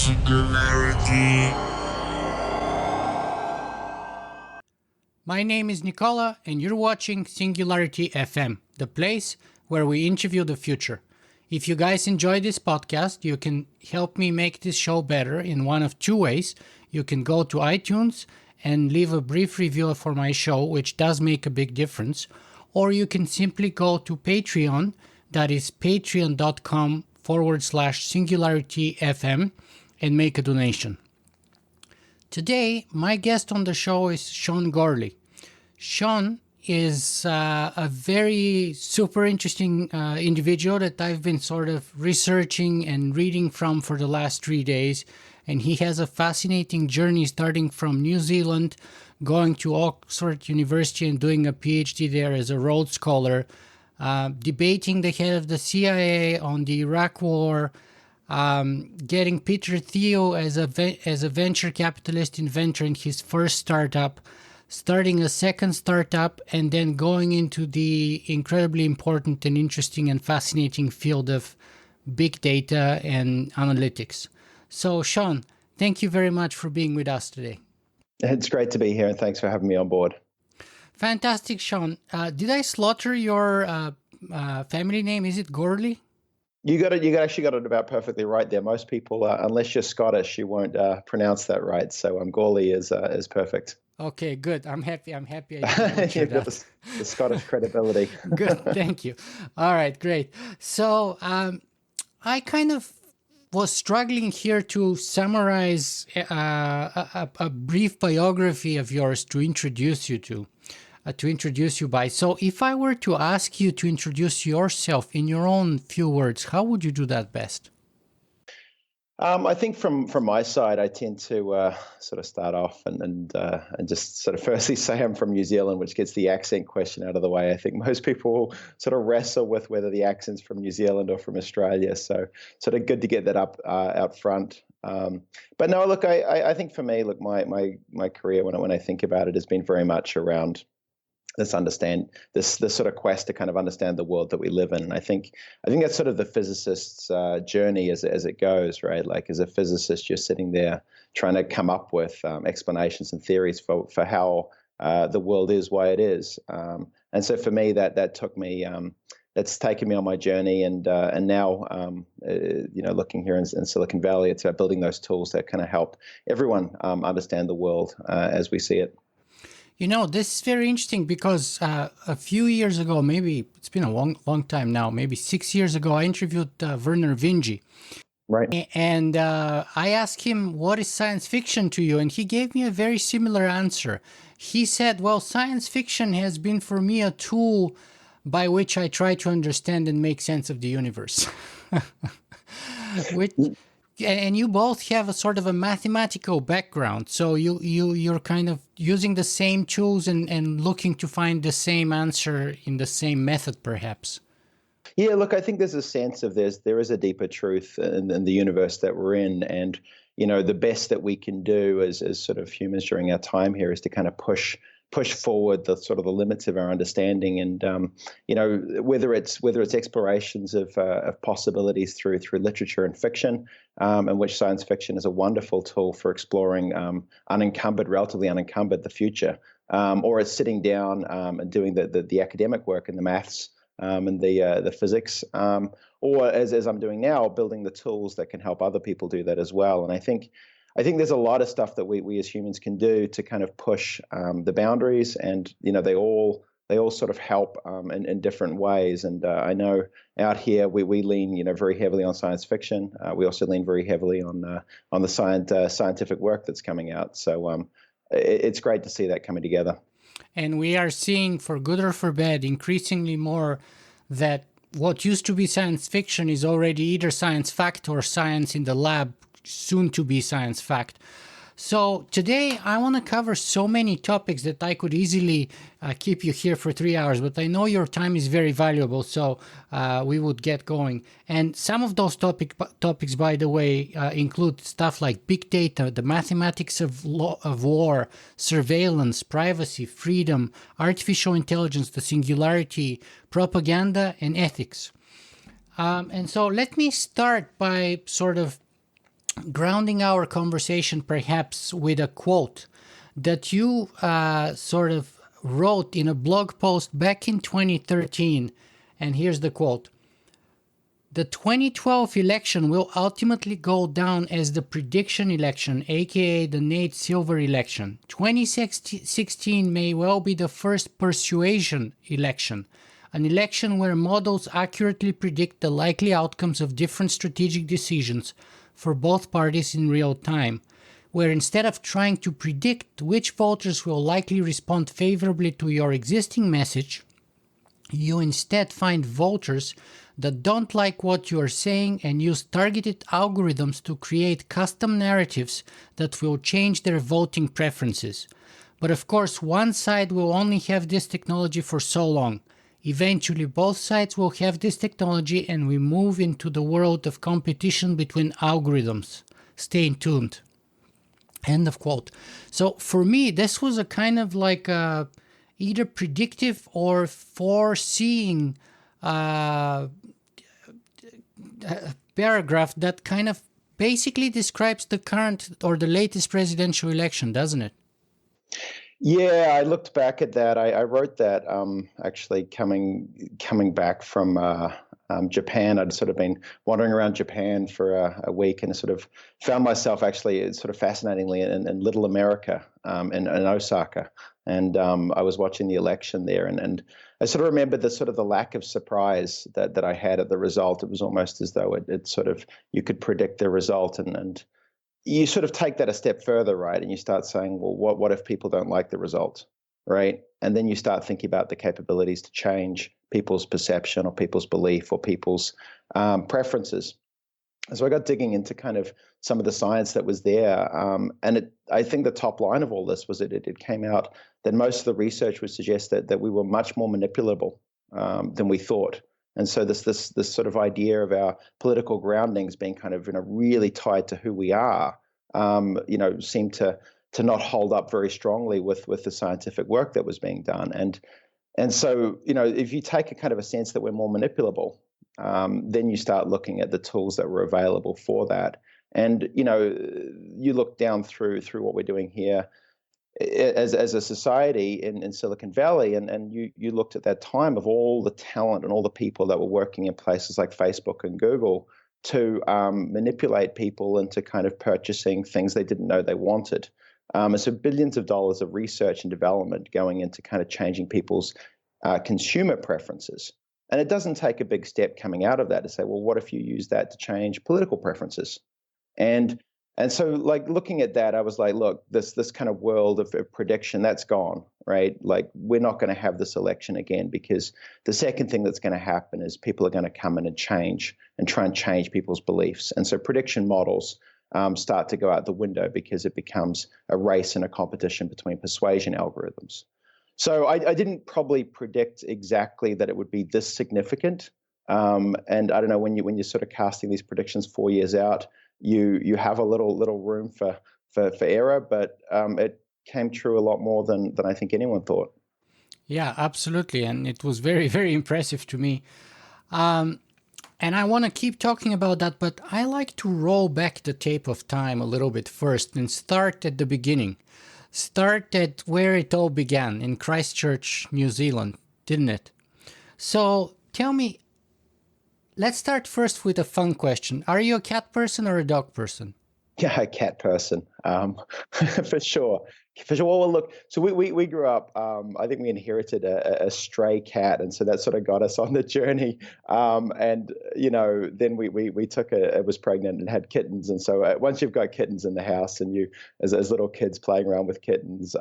Singularity. My name is Nicola, and you're watching Singularity FM, the place where we interview the future. If you guys enjoy this podcast, you can help me make this show better in one of two ways. You can go to iTunes and leave a brief review for my show, which does make a big difference. Or you can simply go to Patreon, that is patreon.com/SingularityFM, and make a donation. Today, my guest on the show is Sean Gourley. Sean is a very super interesting individual that I've been sort of researching and reading from for the last 3 days. And he has a fascinating journey starting from New Zealand, going to Oxford University and doing a PhD there as a Rhodes Scholar, debating the head of the CIA on the Iraq War, getting Peter Thiel as a venture capitalist inventor in his first startup, starting a second startup, and then going into the incredibly important and interesting and fascinating field of big data and analytics. So, Sean, thank you very much for being with us today. It's great to be here, and thanks for having me on board. Fantastic, Sean. Did I slaughter your family name? Is it Gourley? You actually got it about perfectly right there. Most people, unless you're Scottish, you won't pronounce that right. So Gourley is perfect. Okay, good. I'm happy. I didn't the Scottish credibility. Good, thank you. All right, great. So I kind of was struggling here to summarize a brief biography of yours to introduce you by. So if I were to ask you to introduce yourself in your own few words, how would you do that best? I think from my side, I tend to sort of start off and just sort of firstly say I'm from New Zealand, which gets the accent question out of the way. I think most people sort of wrestle with whether the accent's from New Zealand or from Australia. So sort of good to get that up out front. But no, look, I think for me, look, my career when I think about it has been very much around this sort of quest to kind of understand the world that we live in. And I think that's sort of the physicist's journey as it goes, right? Like as a physicist, you're sitting there trying to come up with explanations and theories for how the world is why it is. And so for me, that took me. That's taken me on my journey, and now looking here in Silicon Valley, it's about building those tools that kind of help everyone understand the world as we see it. You know, this is very interesting because a few years ago, maybe it's been a long time now, maybe 6 years ago, I interviewed Werner Vinge. Right. And I asked him, what is science fiction to you? And he gave me a very similar answer. He said, well, science fiction has been for me a tool by which I try to understand and make sense of the universe. And you both have a sort of a mathematical background, so you're kind of using the same tools and looking to find the same answer in the same method, perhaps. Yeah, look, I think there's a sense of there is a deeper truth in the universe that we're in, and the best that we can do as sort of humans during our time here is to kind of push forward the sort of the limits of our understanding, and whether it's explorations of possibilities through literature and fiction, in which science fiction is a wonderful tool for exploring relatively unencumbered the future, or it's sitting down and doing the academic work and the maths and the physics, or as I'm doing now, building the tools that can help other people do that as well. And I think there's a lot of stuff that we as humans can do to kind of push the boundaries, and they all sort of help in different ways. And I know out here we lean very heavily on science fiction. We also lean very heavily on the scientific work that's coming out. So it's great to see that coming together. And we are seeing, for good or for bad, increasingly more that what used to be science fiction is already either science fact or science in the lab, soon to be science fact. So today I want to cover so many topics that I could easily keep you here for 3 hours, but I know your time is very valuable, so we would get going. And some of those topics, by the way, include stuff like big data, the mathematics of war, surveillance, privacy, freedom, artificial intelligence, the singularity, propaganda, and ethics. And so let me start by sort of grounding our conversation perhaps with a quote that you sort of wrote in a blog post back in 2013. And here's the quote. The 2012 election will ultimately go down as the prediction election, aka the Nate Silver election. 2016 may well be the first persuasion election, an election where models accurately predict the likely outcomes of different strategic decisions for both parties in real time, where instead of trying to predict which voters will likely respond favorably to your existing message, you instead find voters that don't like what you are saying and use targeted algorithms to create custom narratives that will change their voting preferences. But of course, one side will only have this technology for so long. Eventually, both sides will have this technology and we move into the world of competition between algorithms. Stay tuned. End of quote. So for me, this was a kind of like either predictive or foreseeing paragraph that kind of basically describes the current or the latest presidential election, doesn't it? Yeah, I looked back at that. I wrote that actually coming back from Japan. I'd sort of been wandering around Japan for a week and sort of found myself actually sort of fascinatingly in Little America, in Osaka. And I was watching the election there, and I sort of remember the sort of the lack of surprise that I had at the result. It was almost as though it sort of, you could predict the result, and you sort of take that a step further, right? And you start saying, well, what if people don't like the result, right? And then you start thinking about the capabilities to change people's perception or people's belief or people's preferences. And so I got digging into kind of some of the science that was there. I think the top line of all this was that it came out that most of the research would suggest that we were much more manipulable than we thought. And so this sort of idea of our political groundings being kind of really tied to who we are, seemed to not hold up very strongly with the scientific work that was being done. And so if you take a kind of a sense that we're more manipulable, then you start looking at the tools that were available for that. And you look down through what we're doing here as a society in Silicon Valley, and you looked at that time of all the talent and all the people that were working in places like Facebook and Google to manipulate people into kind of purchasing things they didn't know they wanted. And so billions of dollars of research and development going into kind of changing people's consumer preferences. And it doesn't take a big step coming out of that to say, well, what if you use that to change political preferences? And so, like, looking at that, I was like, look, this kind of world of prediction, that's gone, right? Like, we're not going to have this election again, because the second thing that's going to happen is people are going to come in and try and change people's beliefs. And so prediction models start to go out the window because it becomes a race and a competition between persuasion algorithms. So I didn't probably predict exactly that it would be this significant. And I don't know, when you're sort of casting these predictions 4 years out, you have a little room for error, but it came true a lot more than I think anyone thought. Yeah, absolutely. And it was very, very impressive to me. And I want to keep talking about that, but I like to roll back the tape of time a little bit first and start at the beginning. Start at where it all began, in Christchurch, New Zealand, didn't it? So tell me, let's start first with a fun question. Are you a cat person or a dog person? Yeah, a cat person, for sure. For sure. Well, look, so we grew up, I think we inherited a stray cat, and so that sort of got us on the journey. And then we took it was pregnant and had kittens. And so once you've got kittens in the house and you, as little kids playing around with kittens,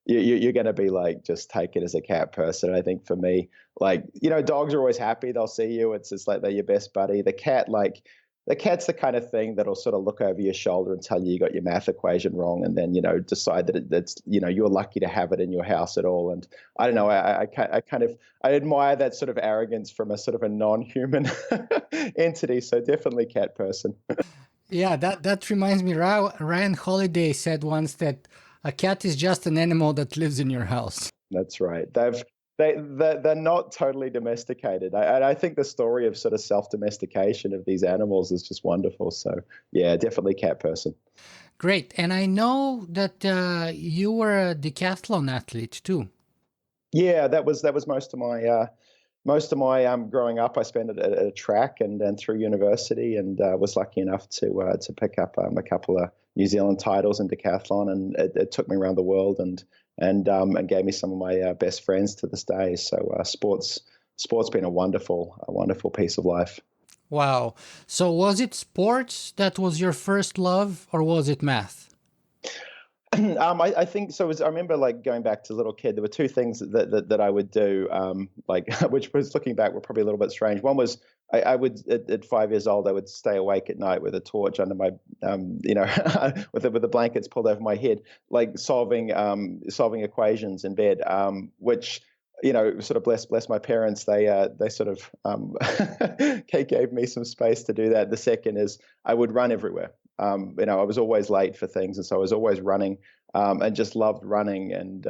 you're going to be like, just take it as a cat person. I think for me, like, dogs are always happy. They'll see you. It's just like they're your best buddy. The cat's the kind of thing that'll sort of look over your shoulder and tell you got your math equation wrong, and then decide that that's you're lucky to have it in your house at all. And I don't know, I admire that sort of arrogance from a sort of a non-human entity. So definitely cat person. Yeah, that reminds me. Ryan Holiday said once that a cat is just an animal that lives in your house. That's right. they're not totally domesticated. I think the story of sort of self-domestication of these animals is just wonderful. So yeah, definitely cat person. Great. And I know that you were a decathlon athlete too. Yeah, that was most of my growing up. I spent it at a track and through university, and was lucky enough to pick up a couple of New Zealand titles in decathlon, and it took me around the world and gave me some of my best friends to this day. So sports been a wonderful piece of life. Wow. So was it sports that was your first love, or was it math? I think so. I remember like going back to little kid. There were two things that I would do, like which was looking back were probably a little bit strange. One was I would at 5 years old I would stay awake at night with a torch under my, with the blankets pulled over my head, like solving equations in bed, which. Sort of bless my parents. They sort of gave me some space to do that. The second is I would run everywhere. I was always late for things, and so I was always running, and just loved running. And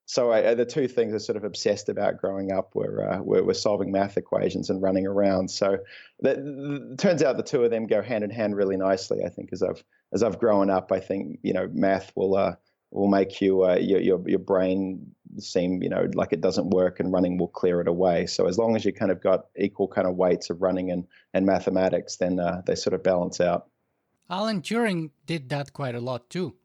so the two things I sort of obsessed about growing up were solving math equations and running around. So that turns out the two of them go hand in hand really nicely. I think as I've grown up, I think math will make your brain seem like it doesn't work, and running will clear it away. So as long as you kind of got equal kind of weights of running and mathematics, then they sort of balance out. Alan Turing did that quite a lot too.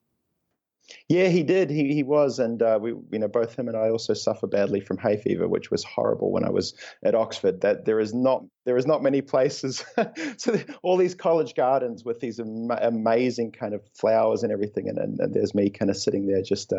Yeah, he did. He was, and we, both him and I also suffer badly from hay fever, which was horrible when I was at Oxford. That there is not many places. So all these college gardens with these amazing kind of flowers and everything, and there's me kind of sitting there just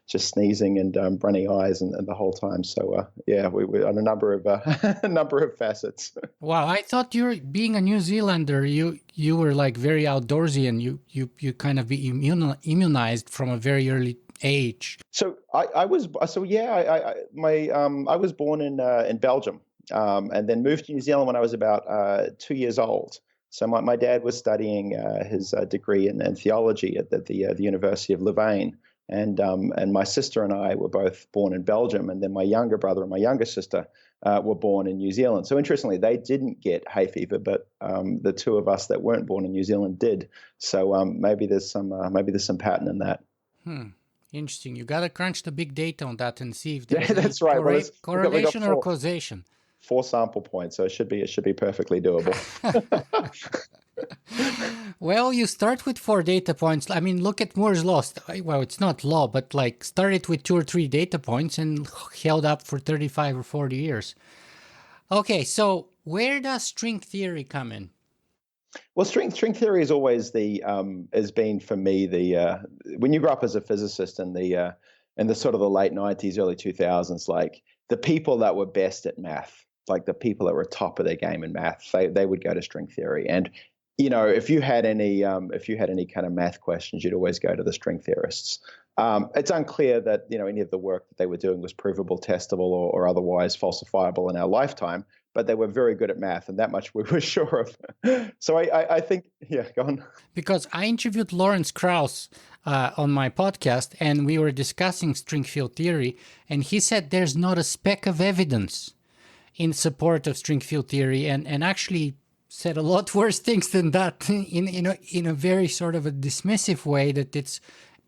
sneezing and runny eyes and the whole time. So yeah, we're on a number of a number of facets. Wow, I thought you're being a New Zealander, you were like very outdoorsy, and you kind of be immunized from a very early age. So I was I was born in Belgium, and then moved to New Zealand when I was about 2 years old. So my dad was studying his degree in theology at the University of Louvain, and my sister and I were both born in Belgium, and then my younger brother and my younger sister were born in New Zealand. So interestingly, they didn't get hay fever, but the two of us that weren't born in New Zealand did. So maybe there's some pattern in that. Interesting. You got to crunch the big data on that and see if Yeah, there's that's right. correlation or causation. 4 sample points, so it should be perfectly doable. Well, you start with 4 data points. I mean, look at Moore's law. Well, it's not law, but like started with 2 or 3 data points and held up for 35 or 40 years. Okay, so where does string theory come in? Well, string theory is always has been for me when you grow up as a physicist in the sort of the late 90s, early 2000s, like the people that were best at math, like the people that were top of their game in math, they would go to string theory. And if you had any kind of math questions, you'd always go to the string theorists. It's unclear that any of the work that they were doing was provable, testable, or otherwise falsifiable in our lifetime, but they were very good at math, and that much we were sure of. So I think, yeah, go on. Because I interviewed Lawrence Krauss on my podcast, and we were discussing string field theory, and he said there's not a speck of evidence in support of string field theory, and actually said a lot worse things than that in a very sort of a dismissive way, that it's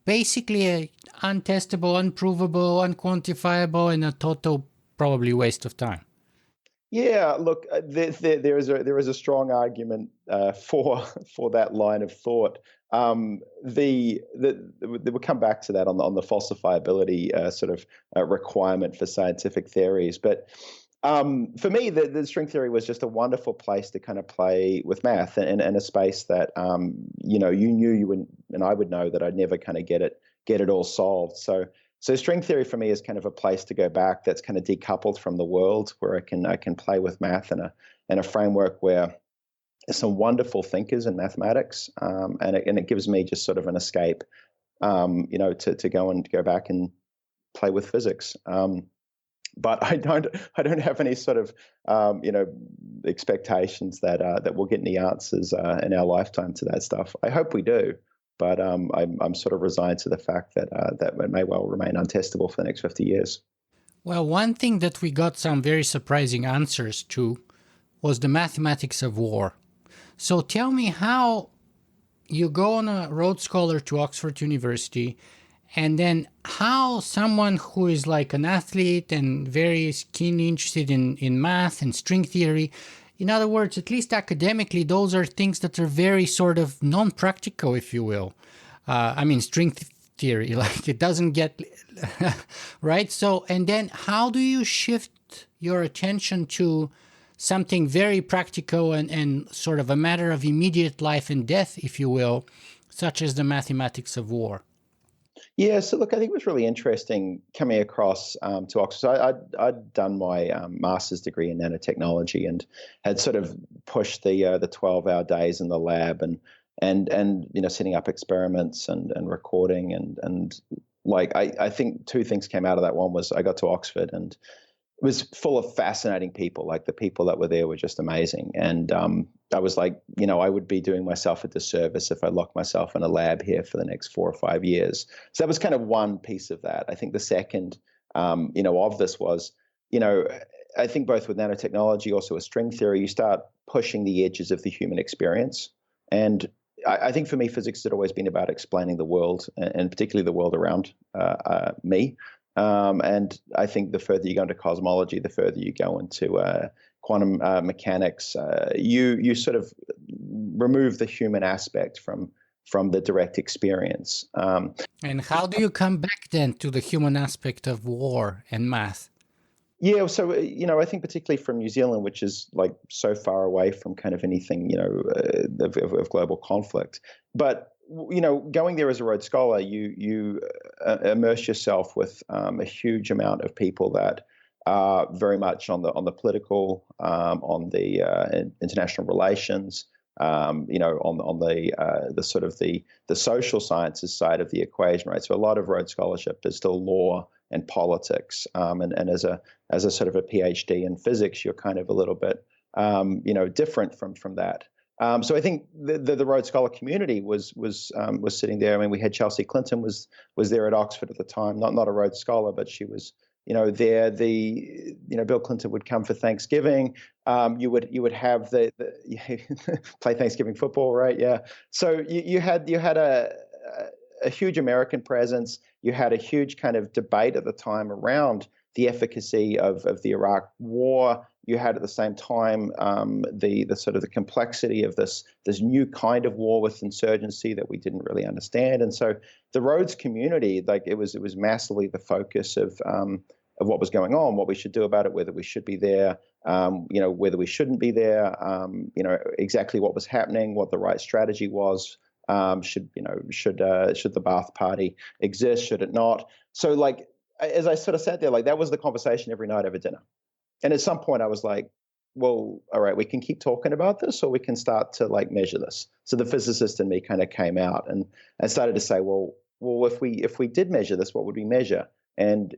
basically untestable, unprovable, unquantifiable, and a total probably waste of time. Yeah, look, there is a strong argument for that line of thought. We'll come back to that on the falsifiability sort of requirement for scientific theories, but for me, the string theory was just a wonderful place to kind of play with math, and a space that you knew you would, and I would know that I'd never kind of get it all solved. So string theory for me is kind of a place to go back that's kind of decoupled from the world, where I can play with math in a framework where there's some wonderful thinkers in mathematics, and it gives me just sort of an escape, to go back and play with physics. But I don't have any sort of expectations that we'll get any answers in our lifetime to that stuff. I hope we do. But I'm sort of resigned to the fact that it may well remain untestable for the next 50 years. Well, one thing that we got some very surprising answers to was the mathematics of war. So tell me how you go on a Rhodes Scholar to Oxford University, and then how someone who is like an athlete and very keenly interested in math and string theory, in other words, at least academically, those are things that are very sort of non-practical, if you will. I mean, theory, like it doesn't get, right? So, and then how do you shift your attention to something very practical and sort of a matter of immediate life and death, if you will, such as the mathematics of war? Yeah, so look, I think it was really interesting coming across to Oxford. So I'd done my master's degree in nanotechnology and had sort of pushed the 12-hour days in the lab and setting up experiments and recording and like I think two things came out of that. One was I got to Oxford and it was full of fascinating people. Like the people that were there were just amazing. And I was like, I would be doing myself a disservice if I locked myself in a lab here for the next 4 or 5 years. So that was kind of one piece of that. I think the second, of this was, I think both with nanotechnology, also with string theory, you start pushing the edges of the human experience. And I think for me, physics had always been about explaining the world, and particularly the world around me. And I think the further you go into cosmology, the further you go into quantum mechanics, you sort of remove the human aspect from the direct experience. And how do you come back then to the human aspect of war and math? Yeah, so I think particularly from New Zealand, which is like so far away from kind of anything of global conflict, but going there as a Rhodes Scholar, you immerse yourself with a huge amount of people that are very much on the political, on the international relations, on the sort of the social sciences side of the equation, right? So a lot of Rhodes Scholarship is still law and politics, and as a sort of a PhD in physics, you're kind of a little bit different from that. So I think the Rhodes Scholar community was sitting there. I mean, we had Chelsea Clinton was there at Oxford at the time, not a Rhodes Scholar, but she was there. Bill Clinton would come for Thanksgiving. You would have the play Thanksgiving football, right? Yeah. So you had a huge American presence. You had a huge kind of debate at the time around the efficacy of the Iraq War. You had at the same time the sort of the complexity of this new kind of war with insurgency that we didn't really understand. And so the Rhodes community, like it was massively the focus of what was going on, what we should do about it, whether we should be there, whether we shouldn't be there, exactly what was happening, what the right strategy was. Should the Ba'ath Party exist? Should it not? So like as I sort of sat there, like that was the conversation every night over dinner. And at some point I was like, well, all right, we can keep talking about this or we can start to like measure this. So the physicist in me kind of came out and started to say, well, if we did measure this, what would we measure? And,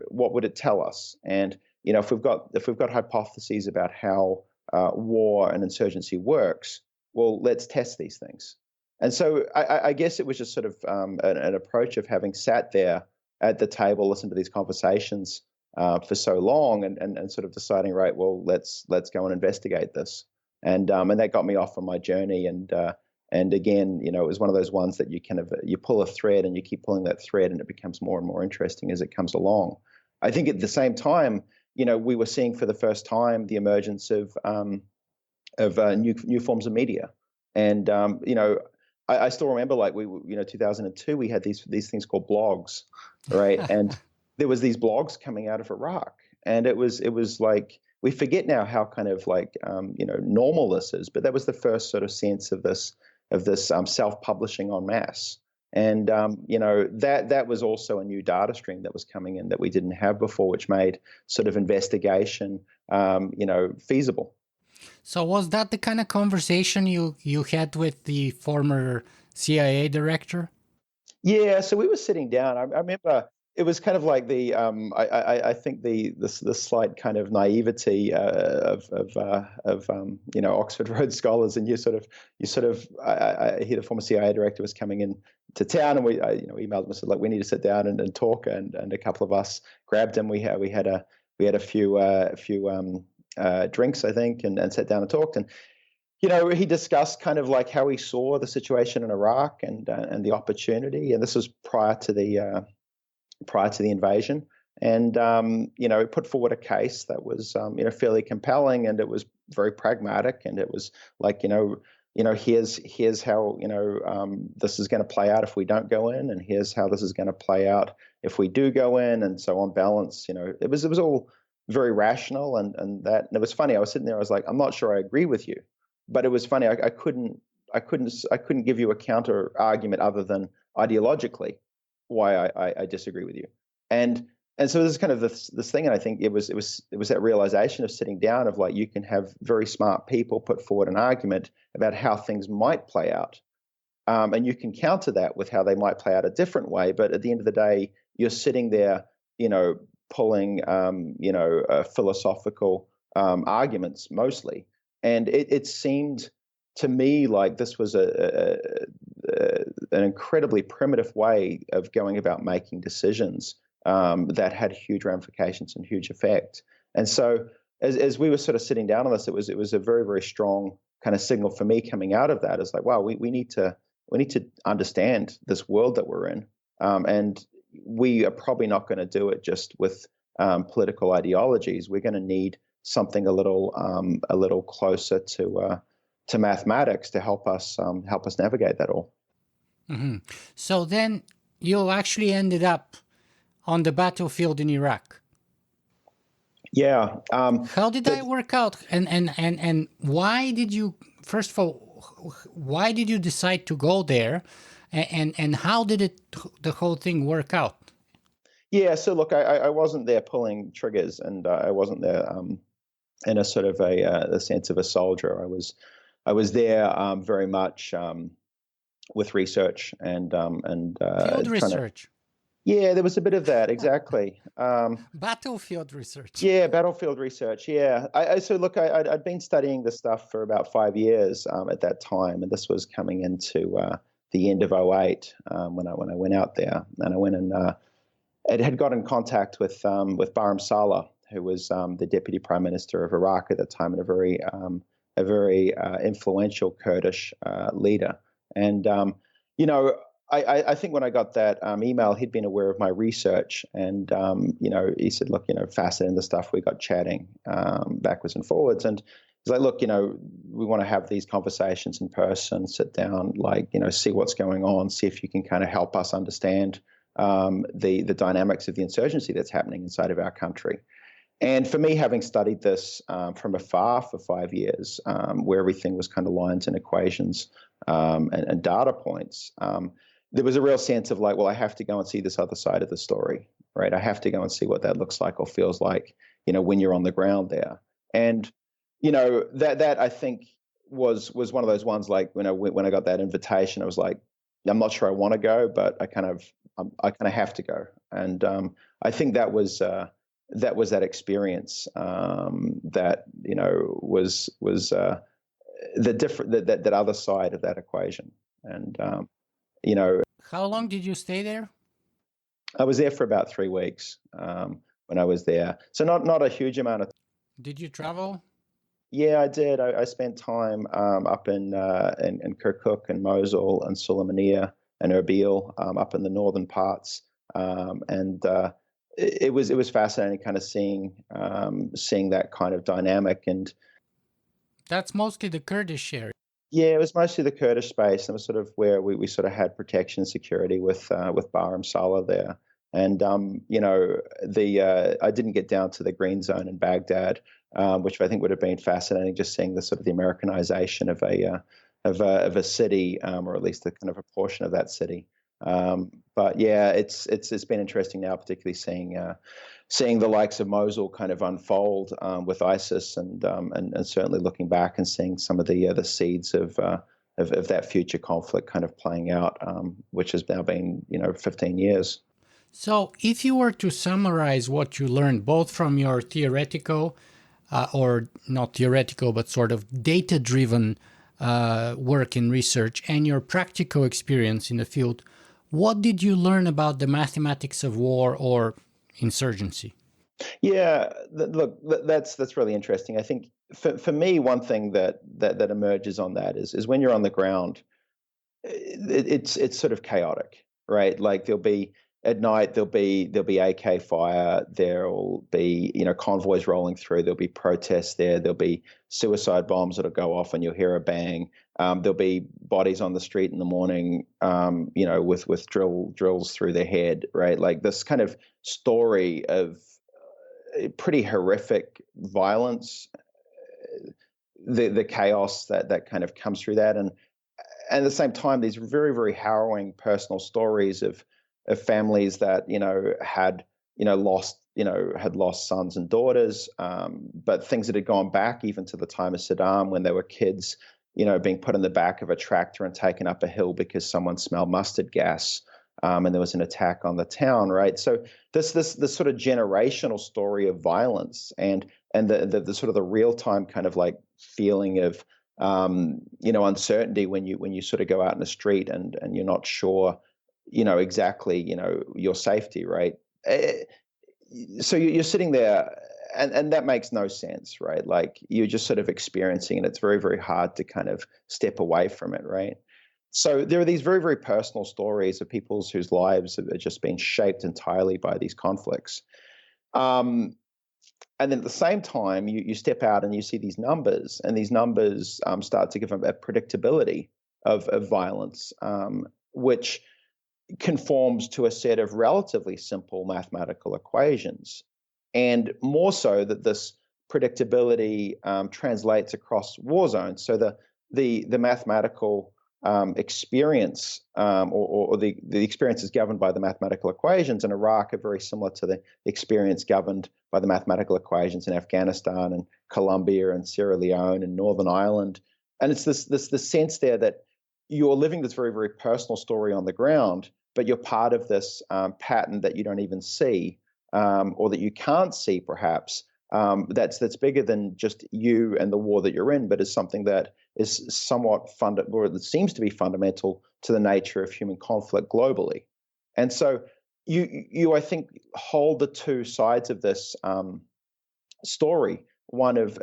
what would it tell us? And, if we've got hypotheses about how war and insurgency works, well, let's test these things. And so I guess it was just sort of an approach of having sat there at the table, listened to these conversations for so long and sort of deciding, right, well, let's go and investigate this. And that got me off on my journey. And again, it was one of those ones that you pull a thread and you keep pulling that thread and it becomes more and more interesting as it comes along. I think at the same time, we were seeing for the first time the emergence of new forms of media. And, I still remember like 2002, we had these things called blogs, right? And there was these blogs coming out of Iraq, and it was like we forget now how kind of like normal this is, but that was the first sort of sense of this self-publishing en masse, and that was also a new data stream that was coming in that we didn't have before, which made sort of investigation feasible. So was that the kind of conversation you had with the former CIA director? Yeah, so we were sitting down. I remember it was kind of like I think the slight kind of naivety of Oxford Road scholars, and I hear the former CIA director was coming in to town, and I emailed him and said, like, we need to sit down and talk, and a couple of us grabbed him. We had a few drinks, I think, and sat down and talked. And he discussed kind of like how he saw the situation in Iraq and the opportunity, and this was prior to the invasion. And it put forward a case that was fairly compelling, and it was very pragmatic, and it was like here's how this is going to play out if we don't go in, and here's how this is going to play out if we do go in. And so on balance, it was all very rational, and it was funny. I was sitting there, I was like, I'm not sure I agree with you, but it was funny. I couldn't give you a counter argument other than ideologically why I disagree with you. And so this is kind of this thing, and I think it was that realization of sitting down of like, you can have very smart people put forward an argument about how things might play out, and you can counter that with how they might play out a different way. But at the end of the day, you're sitting there, pulling philosophical arguments mostly, and it seemed to me like this was an incredibly primitive way of going about making decisions that had huge ramifications and huge effect. And so as we were sort of sitting down on this, it was a very, very strong kind of signal for me coming out of that. It's like, wow, we need to understand this world that we're in, and we are probably not going to do it just with political ideologies. We're going to need something a little closer to mathematics to help us navigate that all. Mm-hmm. So then you actually ended up on the battlefield in Iraq. Yeah. How did that work out? And why did you, first of all, why did you decide to go there? And how did the whole thing work out? Yeah. So look, I wasn't there pulling triggers, and I wasn't there in a sort of a sense of a soldier. I was there very much with research and field research. Yeah, there was a bit of that, exactly. Battlefield research. Yeah, battlefield research. Yeah. So look, I'd been studying this stuff for about 5 years at that time, and this was coming into the end of 2008 when I went out there, and I went and had got in contact with Barham Saleh, who was the deputy prime minister of Iraq at that time, and a very influential Kurdish leader. And I think when I got that email, he'd been aware of my research, and he said, look, fascinating the stuff. We got chatting backwards and forwards, and he's like, look, we want to have these conversations in person, sit down, see what's going on, see if you can kind of help us understand the dynamics of the insurgency that's happening inside of our country. And for me, having studied this from afar for 5 years, where everything was kind of lines and equations and data points, there was a real sense of like, well, I have to go and see this other side of the story, right? I have to go and see what that looks like or feels like, when you're on the ground there. And, that I think was one of those ones, like when I got that invitation, I was like, I'm not sure I want to go, but I kind of have to go. And I think that was that experience that was the different that other side of that equation. And how long did you stay there? I was there for about 3 weeks when I was there, so not a huge amount of. Did you travel? Yeah, I did. I spent time up in Kirkuk and Mosul and Sulaymaniyah and Erbil, up in the northern parts, and it was fascinating, kind of seeing that kind of dynamic. And that's mostly the Kurdish area. Yeah, it was mostly the Kurdish space, and it was sort of where we sort of had protection and security with Barham Saleh there. And I didn't get down to the green zone in Baghdad, which I think would have been fascinating, just seeing the sort of the Americanization of a city, or at least a kind of a portion of that city. But yeah, it's been interesting now, particularly seeing the likes of Mosul kind of unfold with ISIS, and certainly looking back and seeing some of the seeds of that future conflict kind of playing out, which has now been 15 years. So, if you were to summarize what you learned, both from your theoretical, or not theoretical, but sort of data-driven work in research, and your practical experience in the field, what did you learn about the mathematics of war or insurgency? Yeah, look, that's really interesting. I think for me, one thing that emerges on that is when you're on the ground, it's sort of chaotic, right? Like there'll be at night there'll be AK fire, there'll be convoys rolling through, there'll be protests there, there'll be suicide bombs that'll go off and you'll hear a bang. There'll be bodies on the street in the morning, with drills through their head, right? Like this kind of story of pretty horrific violence, the chaos that kind of comes through that, and at the same time, these very, very harrowing personal stories of families that had lost sons and daughters, but things that had gone back even to the time of Saddam when they were kids, being put in the back of a tractor and taken up a hill because someone smelled mustard gas, and there was an attack on the town, right? So this sort of generational story of violence and the sort of the real time kind of like feeling of uncertainty when you sort of go out in the street and you're not sure, exactly, your safety, right? So you're sitting there, and that makes no sense, right? Like you're just sort of experiencing it. It's very, very hard to kind of step away from it, right? So there are these very, very personal stories of people whose lives have just been shaped entirely by these conflicts. Um, and then at the same time, you step out and you see these numbers, and these numbers start to give a predictability of violence, which conforms to a set of relatively simple mathematical equations. And more so that this predictability translates across war zones. So the mathematical experience, or the experience is governed by the mathematical equations in Iraq are very similar to the experience governed by the mathematical equations in Afghanistan and Colombia and Sierra Leone and Northern Ireland. And it's this sense there that you're living this very, very personal story on the ground, but you're part of this pattern that you don't even see, or that you can't see perhaps, that's bigger than just you and the war that you're in, but is something that is somewhat or that seems to be fundamental to the nature of human conflict globally. And so you I think hold the two sides of this story, one of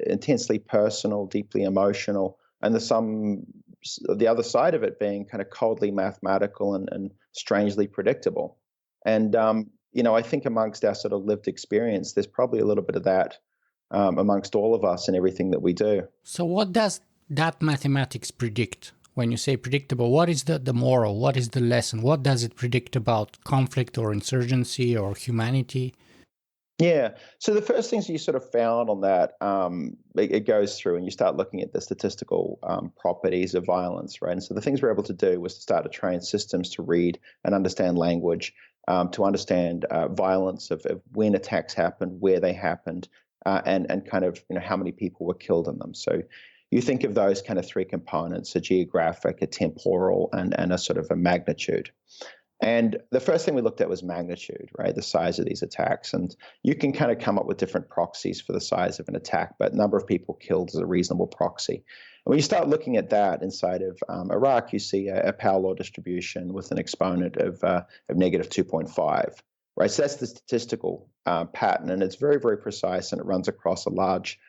intensely personal, deeply emotional, and the other side of it being kind of coldly mathematical and strangely predictable. And I think amongst our sort of lived experience, there's probably a little bit of that amongst all of us in everything that we do. So, what does that mathematics predict? When you say predictable, what is the moral? What is the lesson? What does it predict about conflict or insurgency or humanity? Yeah. So the first things you sort of found on that, it goes through and you start looking at the statistical properties of violence, right? And so the things we're able to do was to start to train systems to read and understand language, to understand violence of when attacks happened, where they happened, and kind of how many people were killed in them. So you think of those kind of three components: a geographic, a temporal, and a sort of a magnitude. And the first thing we looked at was magnitude, right? The size of these attacks. And you can kind of come up with different proxies for the size of an attack, but number of people killed is a reasonable proxy. And when you start looking at that inside of Iraq, you see a power law distribution with an exponent of negative 2.5, right? So that's the statistical pattern, and it's very, very precise, and it runs across a large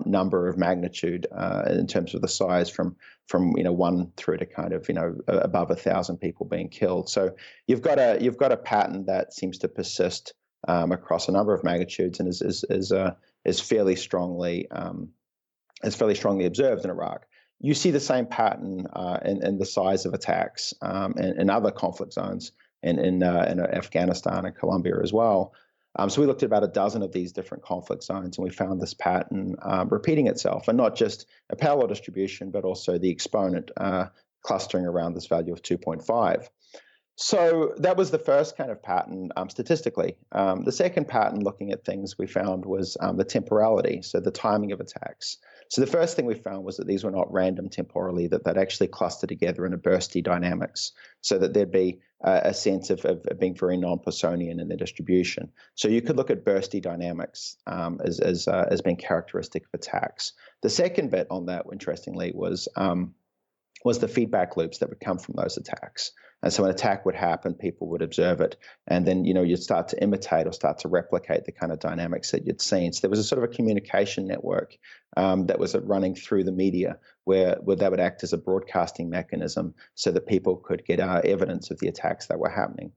number of magnitude in terms of the size from 1 through to kind of above 1,000 people being killed. So you've got a pattern that seems to persist across a number of magnitudes and is fairly strongly observed in Iraq. You see the same pattern in the size of attacks in other conflict zones in Afghanistan and Colombia as well. So we looked at about a dozen of these different conflict zones, and we found this pattern repeating itself, and not just a power law distribution, but also the exponent clustering around this value of 2.5. So that was the first kind of pattern statistically. The second pattern looking at things we found was the temporality, so the timing of attacks. So the first thing we found was that these were not random temporally, that they'd actually cluster together in a bursty dynamics, so that there'd be a sense of being very non-Poissonian in their distribution. So you could look at bursty dynamics as being characteristic of attacks. The second bit on that, interestingly, was the feedback loops that would come from those attacks. And so an attack would happen, people would observe it, and then you'd start to imitate or start to replicate the kind of dynamics that you'd seen. So there was a sort of a communication network that was running through the media where that would act as a broadcasting mechanism so that people could get evidence of the attacks that were happening.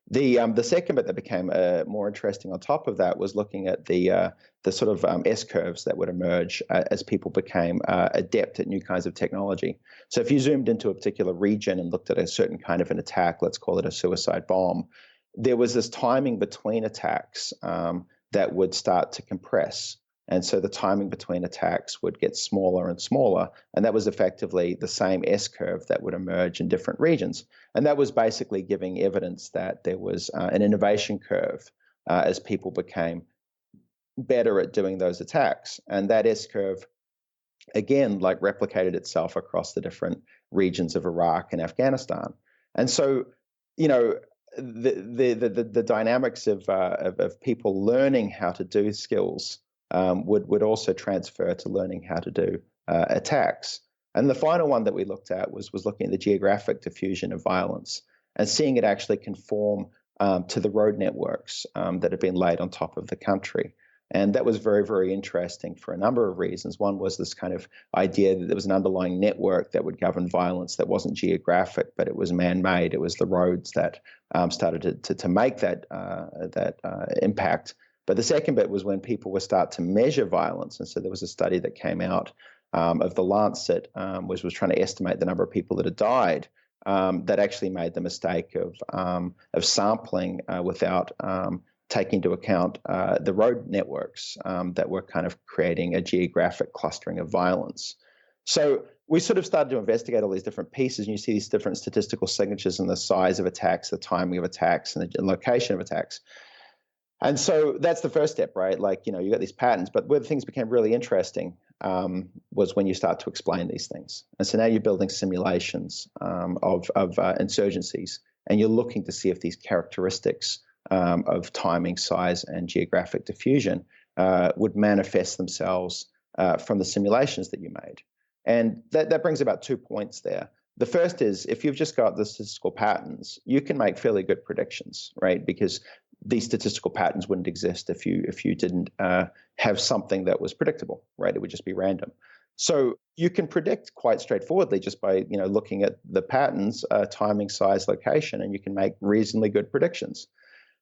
The second bit that became more interesting on top of that was looking at the sort of S-curves that would emerge as people became adept at new kinds of technology. So if you zoomed into a particular region and looked at a certain kind of an attack, let's call it a suicide bomb, there was this timing between attacks that would start to compress. And so the timing between attacks would get smaller and smaller. And that was effectively the same S-curve that would emerge in different regions. And that was basically giving evidence that there was an innovation curve as people became better at doing those attacks. And that S-curve, again, like replicated itself across the different regions of Iraq and Afghanistan. And so, the dynamics of people learning how to do skills would also transfer to learning how to do attacks. And the final one that we looked at was looking at the geographic diffusion of violence and seeing it actually conform to the road networks that have been laid on top of the country. And that was very, very interesting for a number of reasons. One was this kind of idea that there was an underlying network that would govern violence that wasn't geographic, but it was man-made. It was the roads that started to make that impact. But the second bit was when people would start to measure violence. And so there was a study that came out of the Lancet, was trying to estimate the number of people that had died, that actually made the mistake of sampling without taking into account the road networks that were kind of creating a geographic clustering of violence. So we sort of started to investigate all these different pieces, and you see these different statistical signatures in the size of attacks, the timing of attacks, and the location of attacks. And so that's the first step, right? Like, you got these patterns, but where things became really interesting was when you start to explain these things. And so now you're building simulations of insurgencies, and you're looking to see if these characteristics of timing, size, and geographic diffusion would manifest themselves from the simulations that you made. And that brings about 2 points there. The first is, if you've just got the statistical patterns, you can make fairly good predictions, right? Because these statistical patterns wouldn't exist if you didn't have something that was predictable, right? It would just be random. So you can predict quite straightforwardly just by looking at the patterns, timing, size, location, and you can make reasonably good predictions.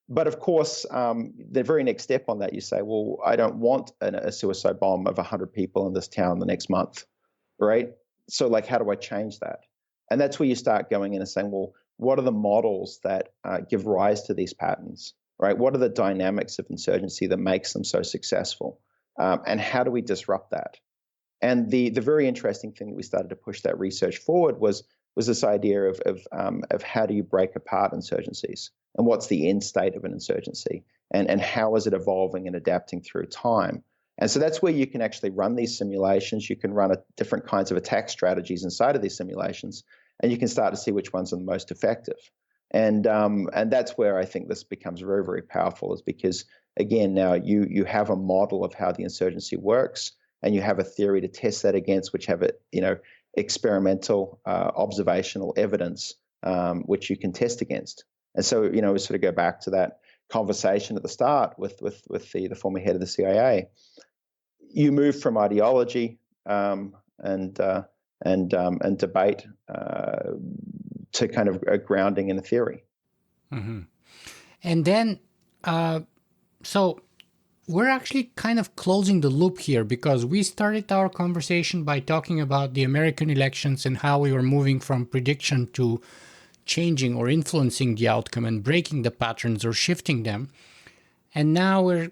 But of course, the very next step on that, you say, well, I don't want a suicide bomb of 100 people in this town the next month, right? So like, how do I change that? And that's where you start going in and saying, well, what are the models that give rise to these patterns, right? What are the dynamics of insurgency that makes them so successful? And how do we disrupt that? And the very interesting thing that we started to push that research forward was this idea of how do you break apart insurgencies, and what's the end state of an insurgency, and how is it evolving and adapting through time? And so that's where you can actually run these simulations. You can run different kinds of attack strategies inside of these simulations, and you can start to see which ones are the most effective. And that's where I think this becomes very, very powerful, is because, again, now you have a model of how the insurgency works, and you have a theory to test that against, which have experimental observational evidence which you can test against. And so, we sort of go back to that conversation at the start with the former head of the CIA. You move from ideology and debate to kind of a grounding in a theory. Mm-hmm. And then, so we're actually kind of closing the loop here, because we started our conversation by talking about the American elections and how we were moving from prediction to changing or influencing the outcome and breaking the patterns or shifting them. And now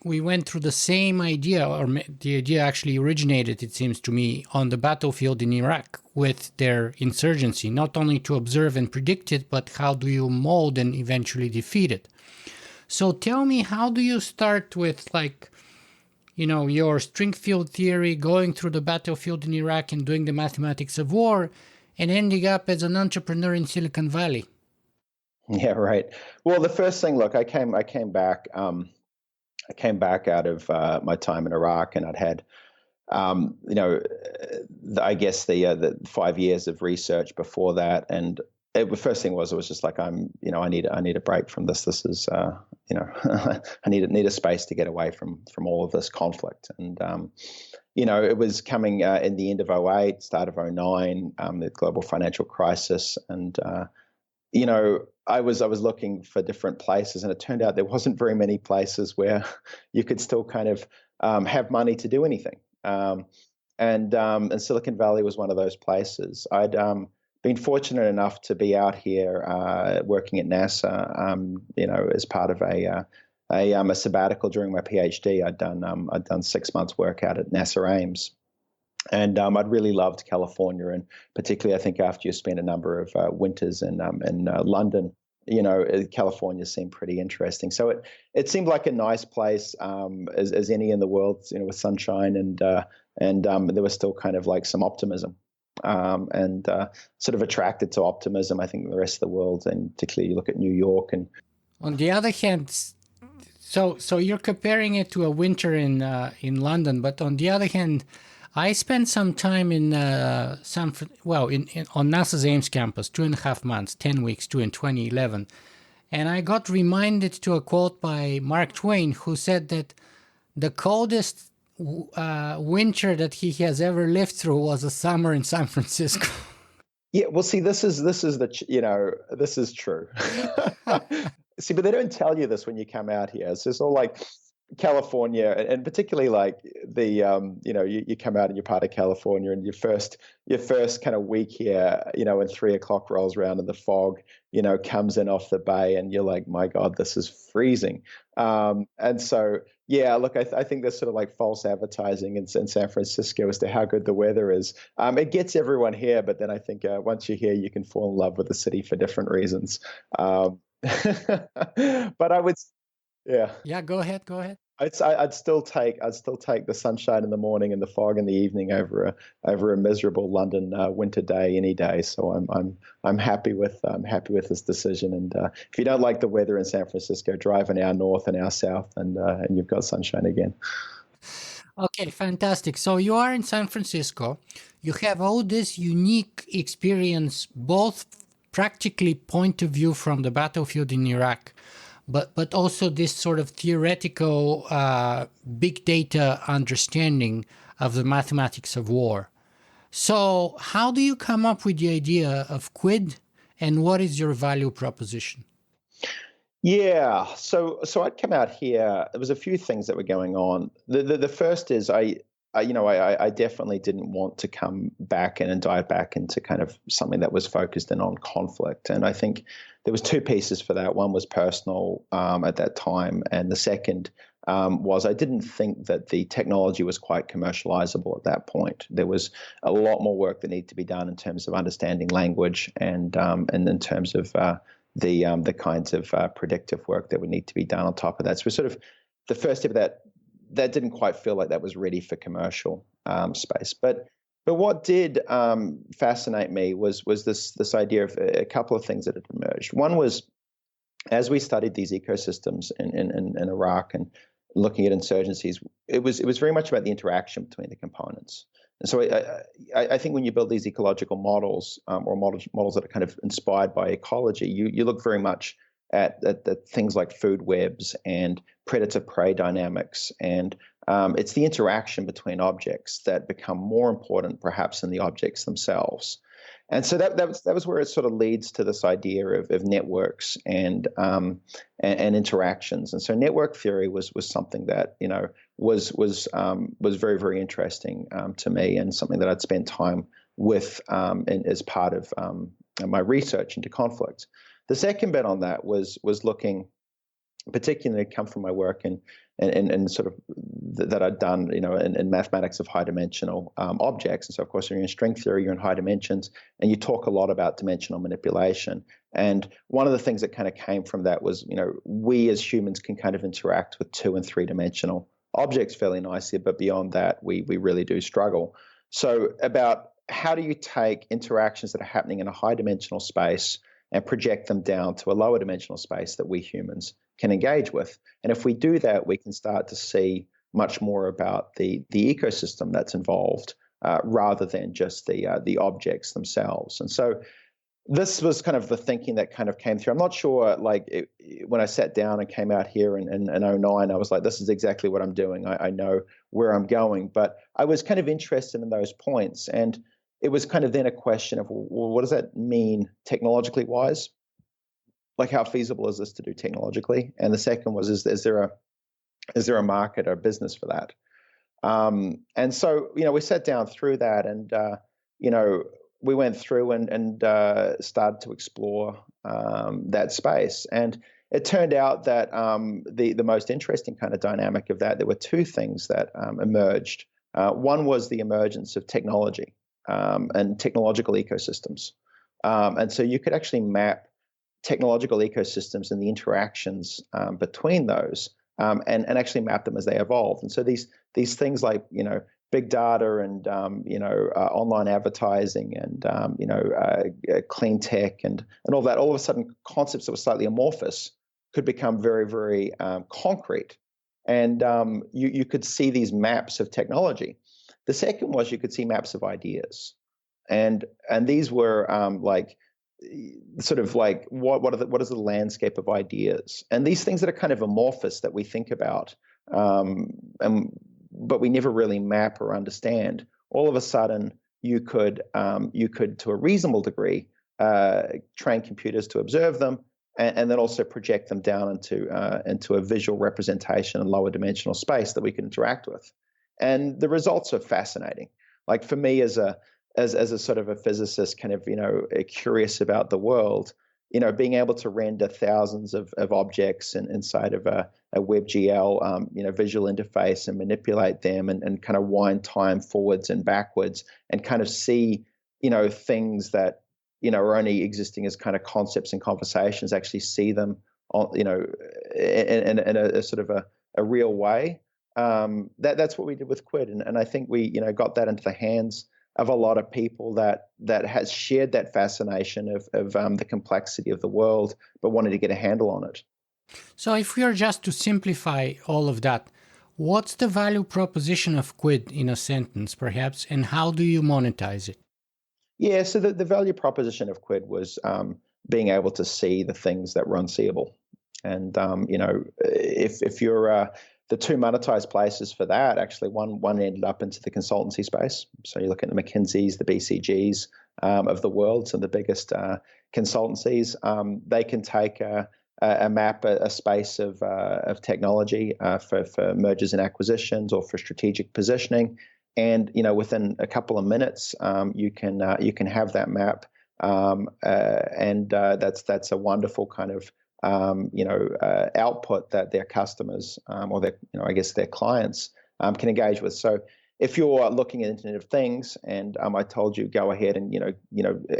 we went through the same idea, or the idea actually originated, it seems to me, on the battlefield in Iraq with their insurgency, not only to observe and predict it, but how do you mold and eventually defeat it? So tell me, how do you start with, like, your string field theory, going through the battlefield in Iraq and doing the mathematics of war, and ending up as an entrepreneur in Silicon Valley. Yeah, right. Well, the first thing, look, I came back. I came back out of my time in Iraq, and I'd had, I guess the 5 years of research before that, and the first thing was, it was just like, I need a break from this. This is, I need a space to get away from all of this conflict. And it was coming in the end of 2008, start of 2009, the global financial crisis, and I was looking for different places, and it turned out there wasn't very many places where you could still kind of have money to do anything. And Silicon Valley was one of those places. I'd been fortunate enough to be out here working at NASA, as part of a sabbatical during my PhD. I'd done 6 months work out at NASA Ames. And I'd really loved California, and particularly, I think, after you spent a number of winters in London, California seemed pretty interesting. So it seemed like a nice place, as any in the world, with sunshine, and there was still kind of like some optimism, and sort of attracted to optimism, I think, in the rest of the world, and particularly you look at New York. And on the other hand, so you're comparing it to a winter in London, but on the other hand, I spent some time in on NASA's Ames campus, 2.5 months, 10 weeks, in 2011. And I got reminded to a quote by Mark Twain, who said that the coldest winter that he has ever lived through was a summer in San Francisco. Yeah, well, see, this is true. See, but they don't tell you this when you come out here. So it's all like California, and particularly like the you come out and you're part of California, and your first kind of week here, when 3 o'clock rolls around and the fog comes in off the bay, and you're like, my God, this is freezing. And so yeah, look, I think there's sort of like false advertising in San Francisco as to how good the weather is. It gets everyone here, but then I think once you're here, you can fall in love with the city for different reasons. But I would. Yeah, go ahead. I'd still take the sunshine in the morning and the fog in the evening over a miserable London winter day any day. So I'm happy with this decision. And if you don't like the weather in San Francisco, drive an hour north and hour south, and you've got sunshine again. Okay, fantastic. So you are in San Francisco. You have all this unique experience, both practically point of view from the battlefield in Iraq, but also this sort of theoretical big data understanding of the mathematics of war. So how do you come up with the idea of Quid, and what is your value proposition? Yeah, so I'd come out here. There was a few things that were going on. The first is I definitely didn't want to come back and dive back into kind of something that was focused in on conflict. And I think there was two pieces for that. One was personal at that time, and the second was I didn't think that the technology was quite commercializable at that point. There was a lot more work that needed to be done in terms of understanding language, and in terms of the kinds of predictive work that would need to be done on top of that. So sort of the first step of that didn't quite feel like that was ready for commercial space. But what did fascinate me was this idea of a couple of things that had emerged. One was, as we studied these ecosystems in Iraq and looking at insurgencies, it was very much about the interaction between the components. And so I think when you build these ecological models, or models that are kind of inspired by ecology, you look very much at things like food webs and predator-prey dynamics, and it's the interaction between objects that become more important perhaps than the objects themselves. And so that was where it sort of leads to this idea of networks and interactions. And so network theory was something that was very, very interesting to me, and something that I'd spent time with as part of my research into conflict. The second bit on that was looking, particularly come from my work and sort of that I'd done, in mathematics of high dimensional objects. And so, of course, you're in string theory, you're in high dimensions, and you talk a lot about dimensional manipulation. And one of the things that kind of came from that was, we as humans can kind of interact with 2- and 3-dimensional objects fairly nicely, but beyond that, we really do struggle. So about how do you take interactions that are happening in a high dimensional space and project them down to a lower dimensional space that we humans can engage with? And if we do that, we can start to see much more about the ecosystem that's involved, rather than just the objects themselves. And so this was kind of the thinking that kind of came through. I'm not sure, like, when I sat down and came out here in '09, I was like, this is exactly what I'm doing. I know where I'm going. But I was kind of interested in those points. And it was kind of then a question of, well, what does that mean technologically wise? Like, how feasible is this to do technologically? And the second was, is there a market or business for that? And so, we sat down through that, and, we went through and started to explore that space. And it turned out that the most interesting kind of dynamic of that, there were two things that emerged. One was the emergence of technology and technological ecosystems. And so you could actually map technological ecosystems and the interactions between those, and actually map them as they evolve. And so these things like, big data and online advertising and clean tech and all that, all of a sudden concepts that were slightly amorphous could become very, very concrete. And you could see these maps of technology. The second was you could see maps of ideas. And these were like sort of like what is the landscape of ideas, and these things that are kind of amorphous that we think about, but we never really map or understand. All of a sudden, you could to a reasonable degree train computers to observe them, and then also project them down into a visual representation in lower dimensional space that we can interact with. And the results are fascinating. Like, for me, as a sort of a physicist, kind of curious about the world, being able to render thousands of objects inside of a WebGL visual interface and manipulate them and kind of wind time forwards and backwards and kind of see things that are only existing as kind of concepts and conversations, actually see them in a sort of a real way. That's what we did with Quid, and I think we got that into the hands of a lot of people that has shared that fascination of the complexity of the world, but wanted to get a handle on it. So if we are just to simplify all of that, what's the value proposition of Quid in a sentence, perhaps, and how do you monetize it? Yeah, so the value proposition of Quid was being able to see the things that were unseeable. And, if you're the two monetized places for that, actually, one ended up into the consultancy space. So you look at the McKinseys, the BCGs of the world, some of the biggest consultancies. They can take a map, a space of technology for mergers and acquisitions or for strategic positioning, and within a couple of minutes, you can have that map, and that's a wonderful kind of output that their customers or their clients can engage with. So if you're looking at Internet of Things and I told you go ahead and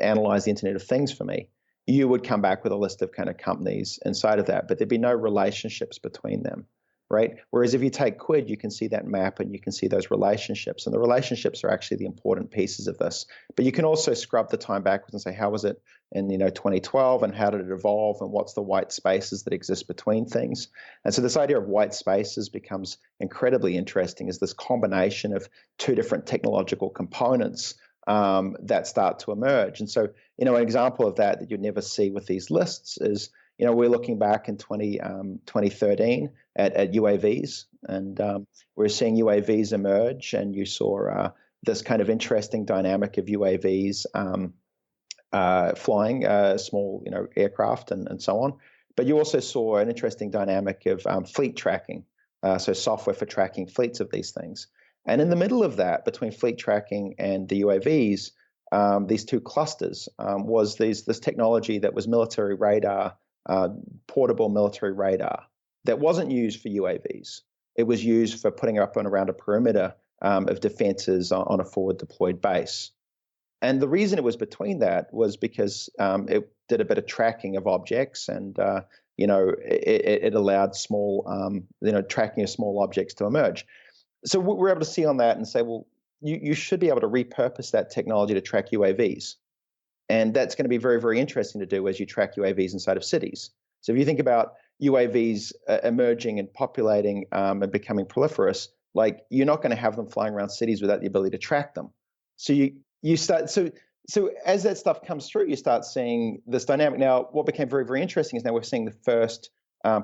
analyze the Internet of Things for me, you would come back with a list of kind of companies inside of that, but there'd be no relationships between them, right? Whereas if you take Quid, you can see that map and you can see those relationships, and the relationships are actually the important pieces of this. But you can also scrub the time backwards and say, how was it in 2012, and how did it evolve, and what's the white spaces that exist between things? And so this idea of white spaces becomes incredibly interesting as this combination of two different technological components that start to emerge. And so, an example of that you'd never see with these lists is, we're looking back in 2013 at UAVs, and we're seeing UAVs emerge, and you saw this kind of interesting dynamic of UAVs flying small, aircraft and so on. But you also saw an interesting dynamic of fleet tracking, so software for tracking fleets of these things. And in the middle of that, between fleet tracking and the UAVs, these two clusters was this technology that was military radar, portable military radar, that wasn't used for UAVs. It was used for putting up and around a perimeter of defenses on a forward deployed base. And the reason it was between that was because it did a bit of tracking of objects and it allowed small, tracking of small objects to emerge. So we're able to see on that and say, well, you should be able to repurpose that technology to track UAVs. And that's going to be very, very interesting to do as you track UAVs inside of cities. So if you think about UAVs emerging and populating and becoming proliferous, like you're not going to have them flying around cities without the ability to track them. So you start so as that stuff comes through, you start seeing this dynamic. Now, what became very, very interesting is now we're seeing the first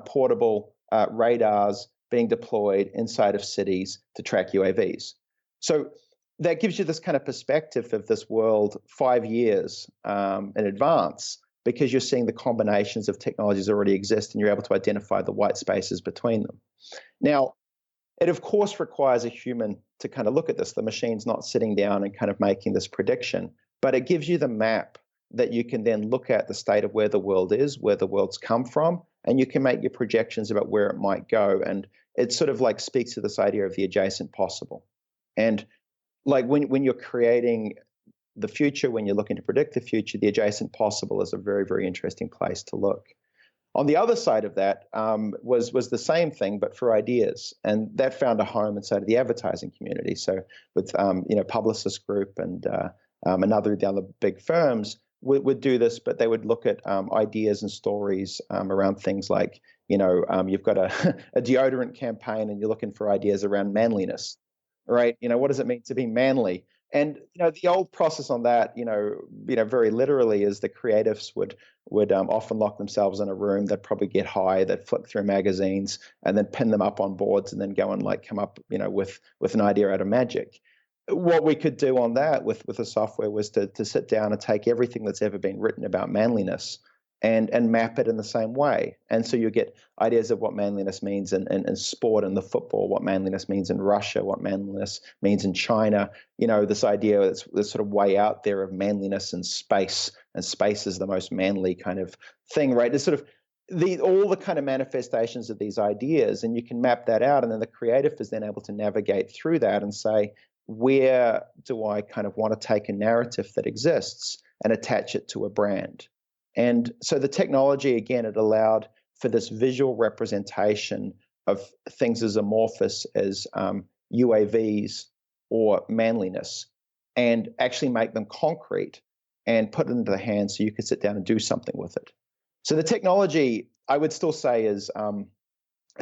portable radars being deployed inside of cities to track UAVs. So that gives you this kind of perspective of this world 5 years in advance, because you're seeing the combinations of technologies that already exist and you're able to identify the white spaces between them. Now, it of course requires a human to kind of look at this. The machine's not sitting down and kind of making this prediction, but it gives you the map that you can then look at the state of where the world is, where the world's come from, and you can make your projections about where it might go. And it sort of like speaks to this idea of the adjacent possible. And like when you're creating the future, when you're looking to predict the future, the adjacent possible is a very, very interesting place to look. On the other side of that was the same thing, but for ideas, and that found a home inside of the advertising community. So with Publicis Group and another of the other big firms would do this, but they would look at ideas and stories around things like you've got a deodorant campaign and you're looking for ideas around manliness. Right? What does it mean to be manly? And the old process on that, very literally, is the creatives would often lock themselves in a room. They'd probably get high. They'd flip through magazines and then pin them up on boards and then go and come up, with an idea out of magic. What we could do on that with the software was to sit down and take everything that's ever been written about manliness and map it in the same way. And so you get ideas of what manliness means in sport and the football, what manliness means in Russia, what manliness means in China. This idea that's sort of way out there of manliness in space, and space is the most manly kind of thing, right? There's sort of all the kind of manifestations of these ideas, and you can map that out, and then the creative is then able to navigate through that and say, where do I kind of want to take a narrative that exists and attach it to a brand? And so the technology, again, it allowed for this visual representation of things as amorphous as UAVs or manliness, and actually make them concrete and put it into the hands so you could sit down and do something with it. So the technology, I would still say, has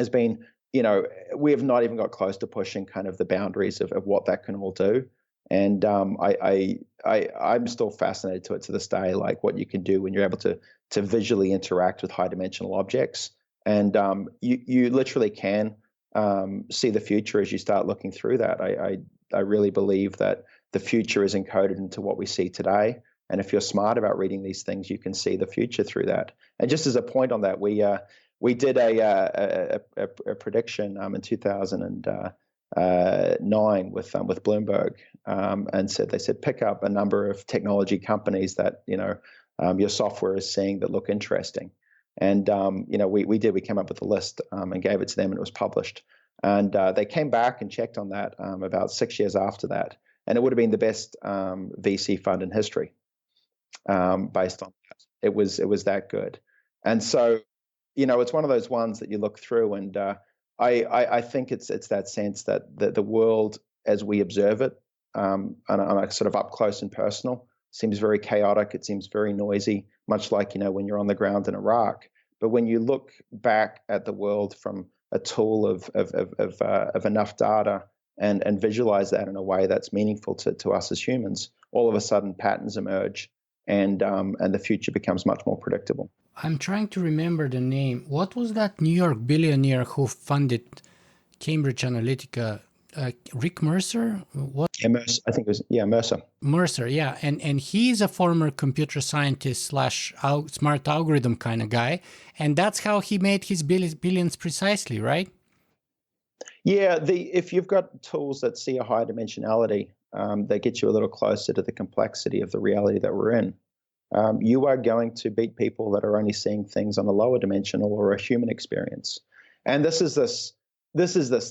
been, we have not even got close to pushing kind of the boundaries of what that can all do. And I'm still fascinated to this day, like what you can do when you're able to visually interact with high dimensional objects. And you literally can see the future as you start looking through that. I really believe that the future is encoded into what we see today. And if you're smart about reading these things, you can see the future through that. And just as a point on that, we did a prediction in 2009 with Bloomberg, and they said pick up a number of technology companies that your software is seeing that look interesting. And we came up with a list and gave it to them, and it was published. And they came back and checked on that about 6 years after that, and it would have been the best VC fund in history based on that. It was that good. And so it's one of those ones that you look through, and I think it's that sense that the world as we observe it on a sort of up close and personal seems very chaotic. It seems very noisy, much like when you're on the ground in Iraq. But when you look back at the world from a tool of enough data and visualize that in a way that's meaningful to us as humans, all of a sudden patterns emerge, and the future becomes much more predictable. I'm trying to remember the name. What was that New York billionaire who funded Cambridge Analytica? Rick Mercer? What? Yeah, Mercer. I think it was Mercer. Mercer, yeah, and he's a former computer scientist slash smart algorithm kind of guy, and that's how he made his billions precisely, right? Yeah, if you've got tools that see a higher dimensionality, that get you a little closer to the complexity of the reality that we're in, you are going to beat people that are only seeing things on a lower dimensional or a human experience. And this is this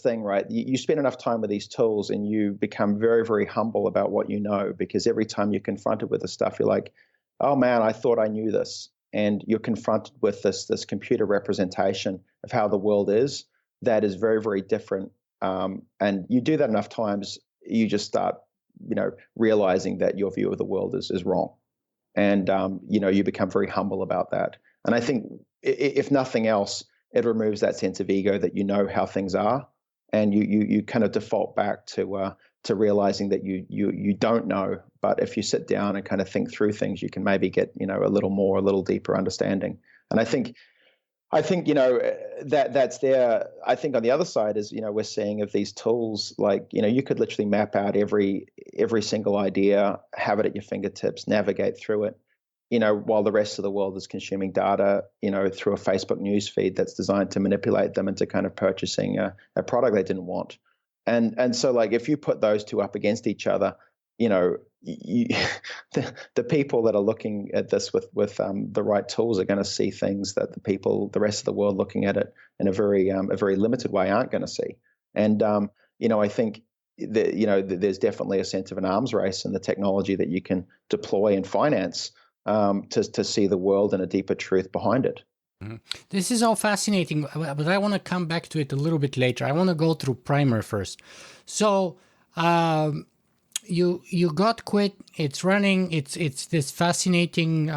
thing, right? You spend enough time with these tools and you become very, very humble about what you know, because every time you're confronted with the stuff, you're like, oh man, I thought I knew this. and you're confronted with this computer representation of how the world is, that is very, very different. And you do that enough times, you just start, realizing that your view of the world is wrong. And, you become very humble about that. And I think if nothing else, it removes that sense of ego that you know how things are, and you kind of default back to realizing that you don't know. But if you sit down and kind of think through things, you can maybe get a little deeper understanding. And I think that's there. I think on the other side is we're seeing of these tools, like you could literally map out every single idea, have it at your fingertips, navigate through it, while the rest of the world is consuming data, through a Facebook news feed that's designed to manipulate them into kind of purchasing a product they didn't want. And so, like, if you put those two up against each other, the people that are looking at this with the right tools are going to see things that the rest of the world looking at it in a very limited way aren't going to see. And I think that there's definitely a sense of an arms race in the technology that you can deploy and finance to see the world and a deeper truth behind it. This is all fascinating, but I want to come back to it a little bit later. I want to go through Primer first. So you got Quid. It's running. It's this fascinating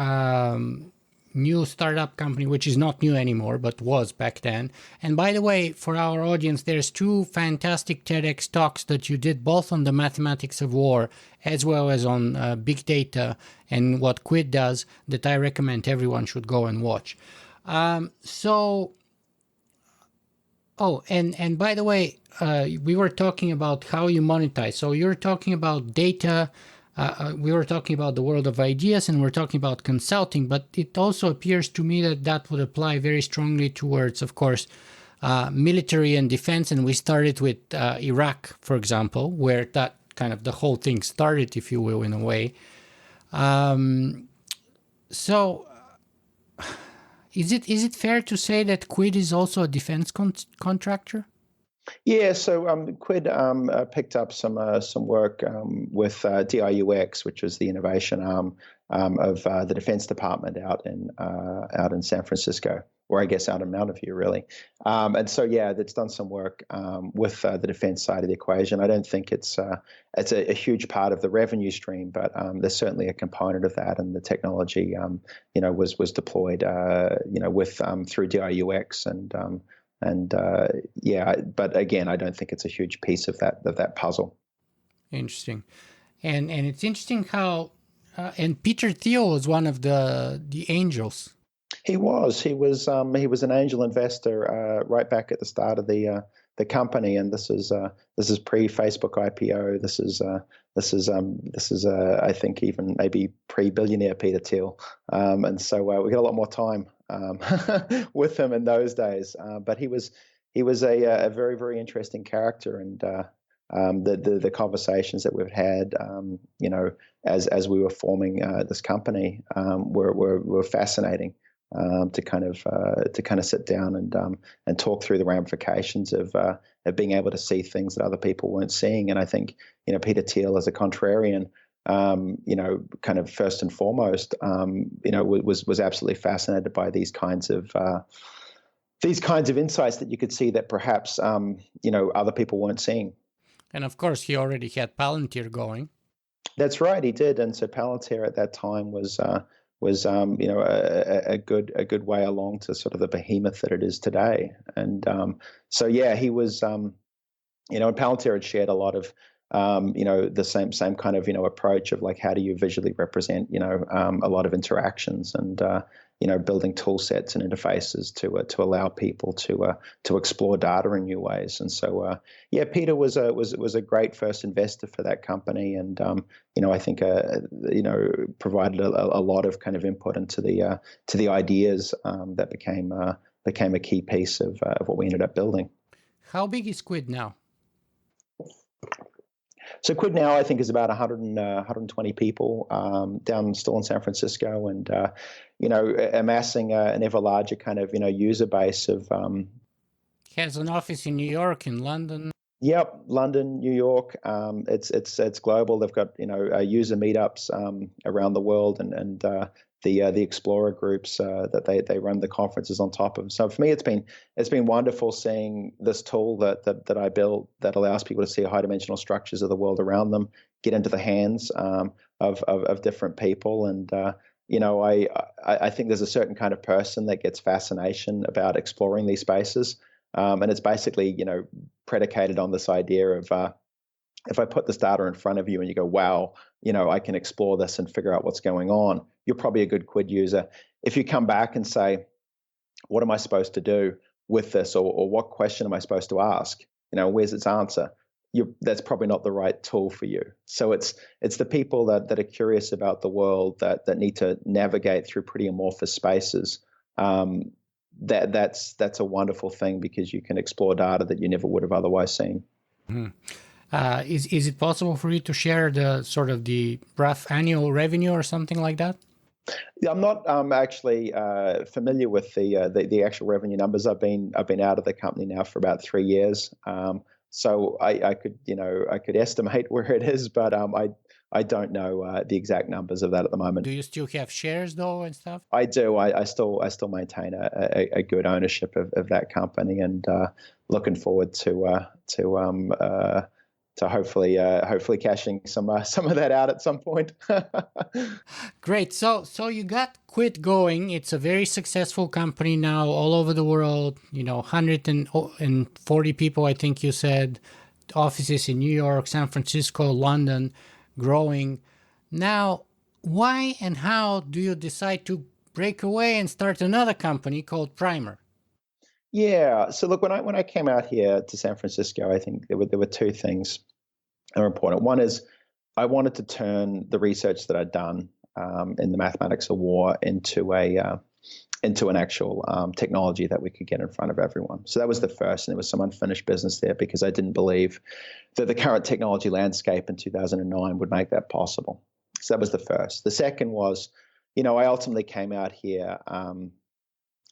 new startup company, which is not new anymore, but was back then. And by the way, for our audience, there's two fantastic TEDx talks that you did, both on the mathematics of war as well as on big data and what Quid does, that I recommend everyone should go and watch. And by the way, we were talking about how you monetize. So you're talking about data. We were talking about the world of ideas, and we're talking about consulting. But it also appears to me that would apply very strongly towards, of course, military and defense. And we started with Iraq, for example, where that kind of the whole thing started, if you will, in a way. Is it fair to say that Quid is also a defense contractor? Yeah, so Quid picked up some work with DIUX, which was the innovation arm of the Defense Department out in San Francisco, or I guess out in Mountain View, really. And so it's done some work with the defense side of the equation. I don't think it's a huge part of the revenue stream, but there's certainly a component of that, and the technology was deployed with through DIUX but again, I don't think it's a huge piece of that puzzle. Interesting, and it's interesting how and Peter Thiel was one of the angels. He was an angel investor right back at the start of the company, and this is pre-Facebook IPO. This is I think even maybe pre-billionaire Peter Thiel, and so we got a lot more time with him in those days. But he was a very, very interesting character, and the conversations that we've had, as we were forming this company, were fascinating. To kind of sit down and talk through the ramifications of being able to see things that other people weren't seeing. And I think Peter Thiel, as a contrarian, kind of first and foremost, was absolutely fascinated by these kinds of insights that you could see that perhaps other people weren't seeing. And of course, he already had Palantir going. That's right, he did. And so Palantir at that time was a good way along to sort of the behemoth that it is today. And he was and Palantir had shared a lot of the same kind of approach of, like, how do you visually represent a lot of interactions, and building tool sets and interfaces to allow people to explore data in new ways. And so Peter was a great first investor for that company, and I think provided a lot of kind of input into the ideas that became a key piece of what we ended up building. How big is Quid now? So Quid now, I think, is about 120 people down still in San Francisco, and amassing an ever larger kind of user base of. Has an office in New York, in London. Yep, London, New York. It's global. They've got user meetups around the world, and the explorer groups that they run the conferences on top of. So for me, it's been wonderful seeing this tool that I built that allows people to see high dimensional structures of the world around them, get into the hands of different people, and I think there's a certain kind of person that gets fascination about exploring these spaces, and it's basically predicated on this idea of if I put this data in front of you and you go, wow, I can explore this and figure out what's going on, you're probably a good Quid user. If you come back and say, what am I supposed to do with this, or what question am I supposed to ask? Where's its answer? That's probably not the right tool for you. So it's the people that are curious about the world that need to navigate through pretty amorphous spaces. That's a wonderful thing because you can explore data that you never would have otherwise seen. Mm-hmm. Is it possible for you to share the sort of the rough annual revenue or something like that? Yeah, I'm not actually familiar with the actual revenue numbers. I've been out of the company now for about 3 years, so I could estimate where it is, but I don't know the exact numbers of that at the moment. Do you still have shares though and stuff? I do. I still maintain a good ownership of that company, and looking forward to hopefully cashing some of that out at some point. Great. So you got Quid going. It's a very successful company now all over the world. 140 people, I think you said, offices in New York, San Francisco, London, growing. Now, why and how do you decide to break away and start another company called Primer? Yeah. So look, when I came out here to San Francisco, I think there were two things that are important. One is I wanted to turn the research that I'd done in the mathematics of war into an actual technology that we could get in front of everyone. So that was the first, and there was some unfinished business there because I didn't believe that the current technology landscape in 2009 would make that possible. So that was the first. The second was, I ultimately came out here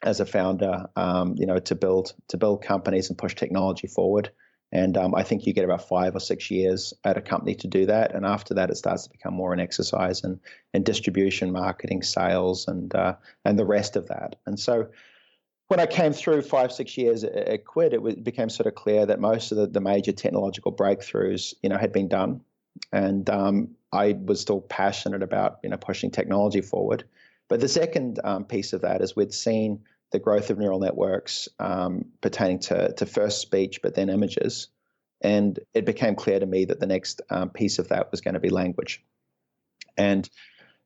as a founder, to build companies and push technology forward. And I think you get about 5 or 6 years at a company to do that. And after that, it starts to become more an exercise and distribution, marketing, sales, and the rest of that. And so when I came through 5, 6 years at Quid, it became sort of clear that most of the major technological breakthroughs, had been done. And I was still passionate about, pushing technology forward. But the second piece of that is we'd seen the growth of neural networks pertaining to first speech, but then images. And it became clear to me that the next piece of that was going to be language. And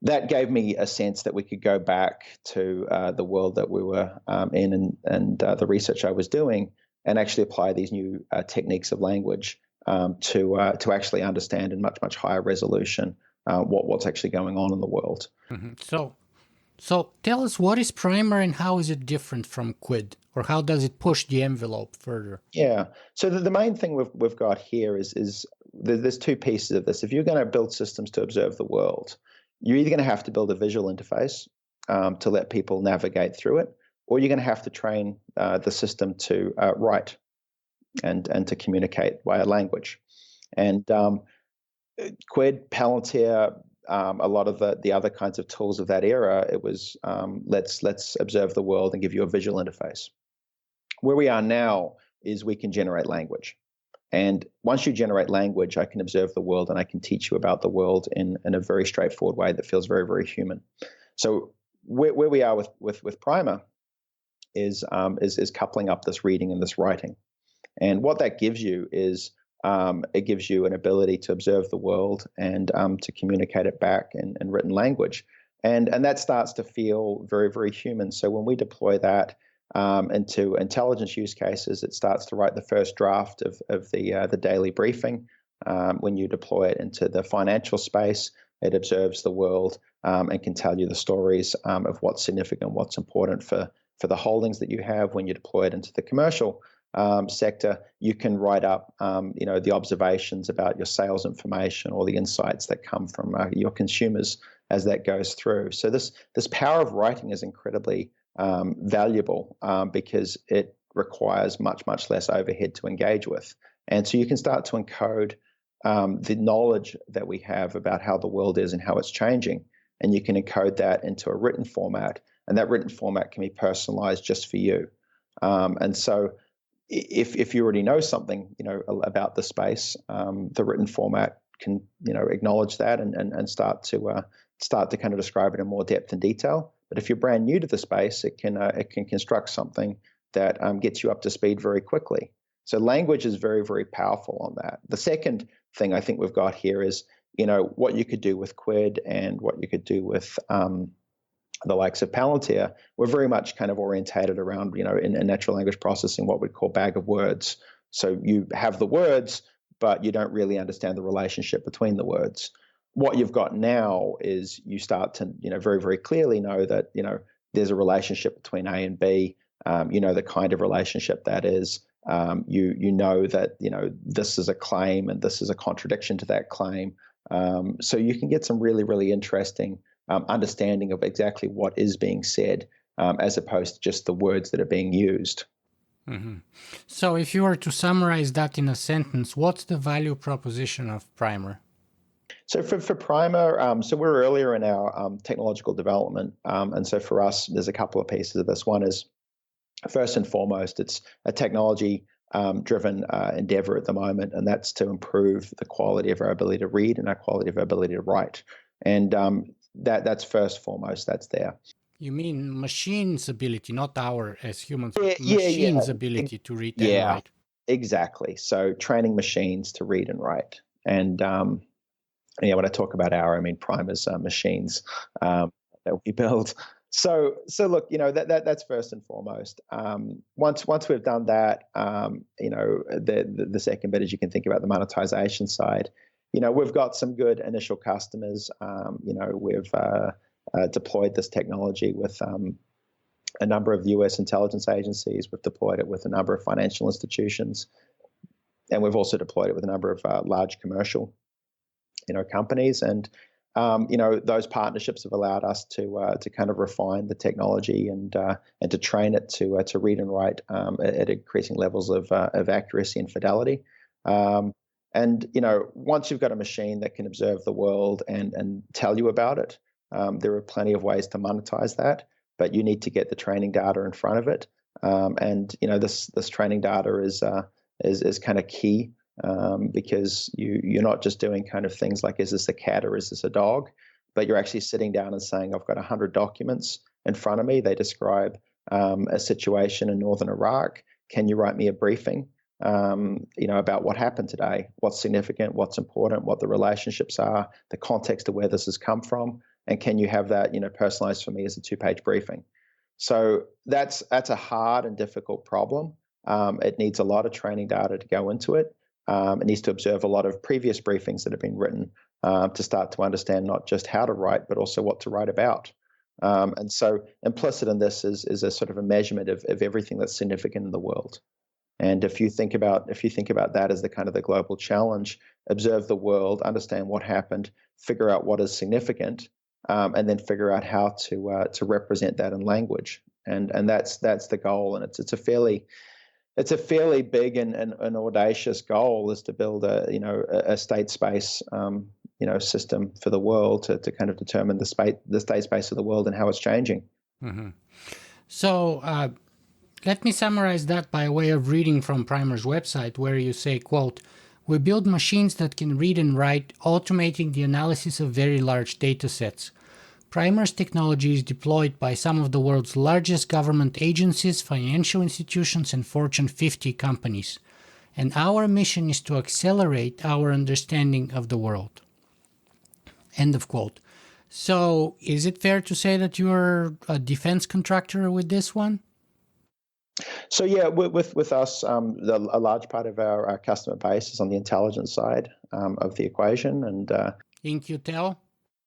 that gave me a sense that we could go back to the world that we were in and the research I was doing and actually apply these new techniques of language to actually understand in much, much higher resolution what's actually going on in the world. Mm-hmm. So tell us, what is Primer and how is it different from Quid, or how does it push the envelope further? Yeah. So the main thing we've got here is there's two pieces of this. If you're going to build systems to observe the world, you're either going to have to build a visual interface to let people navigate through it, or you're going to have to train the system to write and to communicate via language. And Quid, Palantir, a lot of the other kinds of tools of that era, it was let's observe the world and give you a visual interface. Where we are now is we can generate language. And once you generate language, I can observe the world and I can teach you about the world in a very straightforward way that feels very, very human. So where we are with Primer is coupling up this reading and this writing. And what that gives you is it gives you an ability to observe the world and to communicate it back in written language. And that starts to feel very, very human. So when we deploy that into intelligence use cases, it starts to write the first draft of the daily briefing. When you deploy it into the financial space, it observes the world and can tell you the stories of what's significant, what's important for the holdings that you have. When you deploy it into the commercial sector, you can write up, the observations about your sales information or the insights that come from your consumers as that goes through. So this power of writing is incredibly valuable because it requires much, much less overhead to engage with. And so you can start to encode the knowledge that we have about how the world is and how it's changing and you can encode that into a written format, and that written format can be personalized just for you. And so if you already know something, about the space, the written format can, acknowledge that and start to kind of describe it in more depth and detail. But if you're brand new to the space, it can construct something that gets you up to speed very quickly. So language is very, very powerful on that. The second thing I think we've got here is, what you could do with Quid and what you could do with the likes of Palantir. We're very much kind of orientated around, in natural language processing, what we'd call bag of words. So you have the words, but you don't really understand the relationship between the words. What you've got now is you start to, very, very clearly know that, there's a relationship between A and B. The kind of relationship that is. You know that, this is a claim and this is a contradiction to that claim. So you can get some really, really interesting understanding of exactly what is being said, as opposed to just the words that are being used. Mm-hmm. So if you were to summarize that in a sentence, what's the value proposition of Primer? So for Primer, so we're earlier in our technological development. And so for us, there's a couple of pieces of this. One is, first and foremost, it's a technology driven endeavor at the moment, and that's to improve the quality of our ability to read and our quality of our ability to write. And that's first foremost, that's there. You mean machine's ability, not our as humans, Yeah, machine's ability to read and write. Exactly. So training machines to read and write. And when I talk about our, I mean Primer's machines that we build. So look, that's first and foremost. Once we've done that, the second bit is you can think about the monetization side. We've got some good initial customers. We've deployed this technology with a number of U.S. intelligence agencies. We've deployed it with a number of financial institutions, and we've also deployed it with a number of large commercial, companies. And those partnerships have allowed us to kind of refine the technology and to train it to read and write at increasing levels of accuracy and fidelity. And once you've got a machine that can observe the world and tell you about it, there are plenty of ways to monetize that, but you need to get the training data in front of it. And this training data is kind of key. Because you're not just doing kind of things like, is this a cat or is this a dog? But you're actually sitting down and saying, I've got 100 documents in front of me. They describe a situation in northern Iraq. Can you write me a briefing, about what happened today, what's significant, what's important, what the relationships are, the context of where this has come from, and can you have that, personalized for me as a 2-page briefing? So that's a hard and difficult problem. It needs a lot of training data to go into it. It needs to observe a lot of previous briefings that have been written to start to understand not just how to write, but also what to write about. And so implicit in this is a sort of a measurement of everything that's significant in the world. And if you think about that as the kind of the global challenge, observe the world, understand what happened, figure out what is significant, and then figure out how to represent that in language. And that's the goal. And it's a fairly big and audacious goal, is to build a state space system for the world to kind of determine the state space of the world and how it's changing. Mm-hmm. So let me summarize that by way of reading from Primer's website, where you say, quote, "We build machines that can read and write, automating the analysis of very large data sets. Primer's technology is deployed by some of the world's largest government agencies, financial institutions, and Fortune 50 companies. And our mission is to accelerate our understanding of the world." End of quote. So is it fair to say that you're a defense contractor with this one? So yeah, with us, a large part of our customer base is on the intelligence side of the equation. And In-Q-Tel?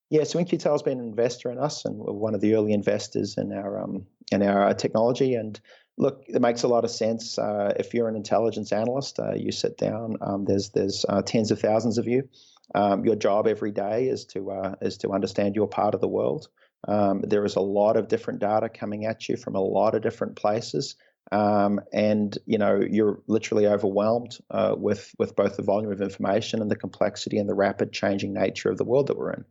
Yeah, so In-Q-Tel has been an investor in us, and we're one of the early investors in our technology. And look, it makes a lot of sense. If you're an intelligence analyst, you sit down. There's tens of thousands of you. Your job every day is to understand your part of the world. There is a lot of different data coming at you from a lot of different places. And you're literally overwhelmed with both the volume of information and the complexity and the rapid changing nature of the world that we're in.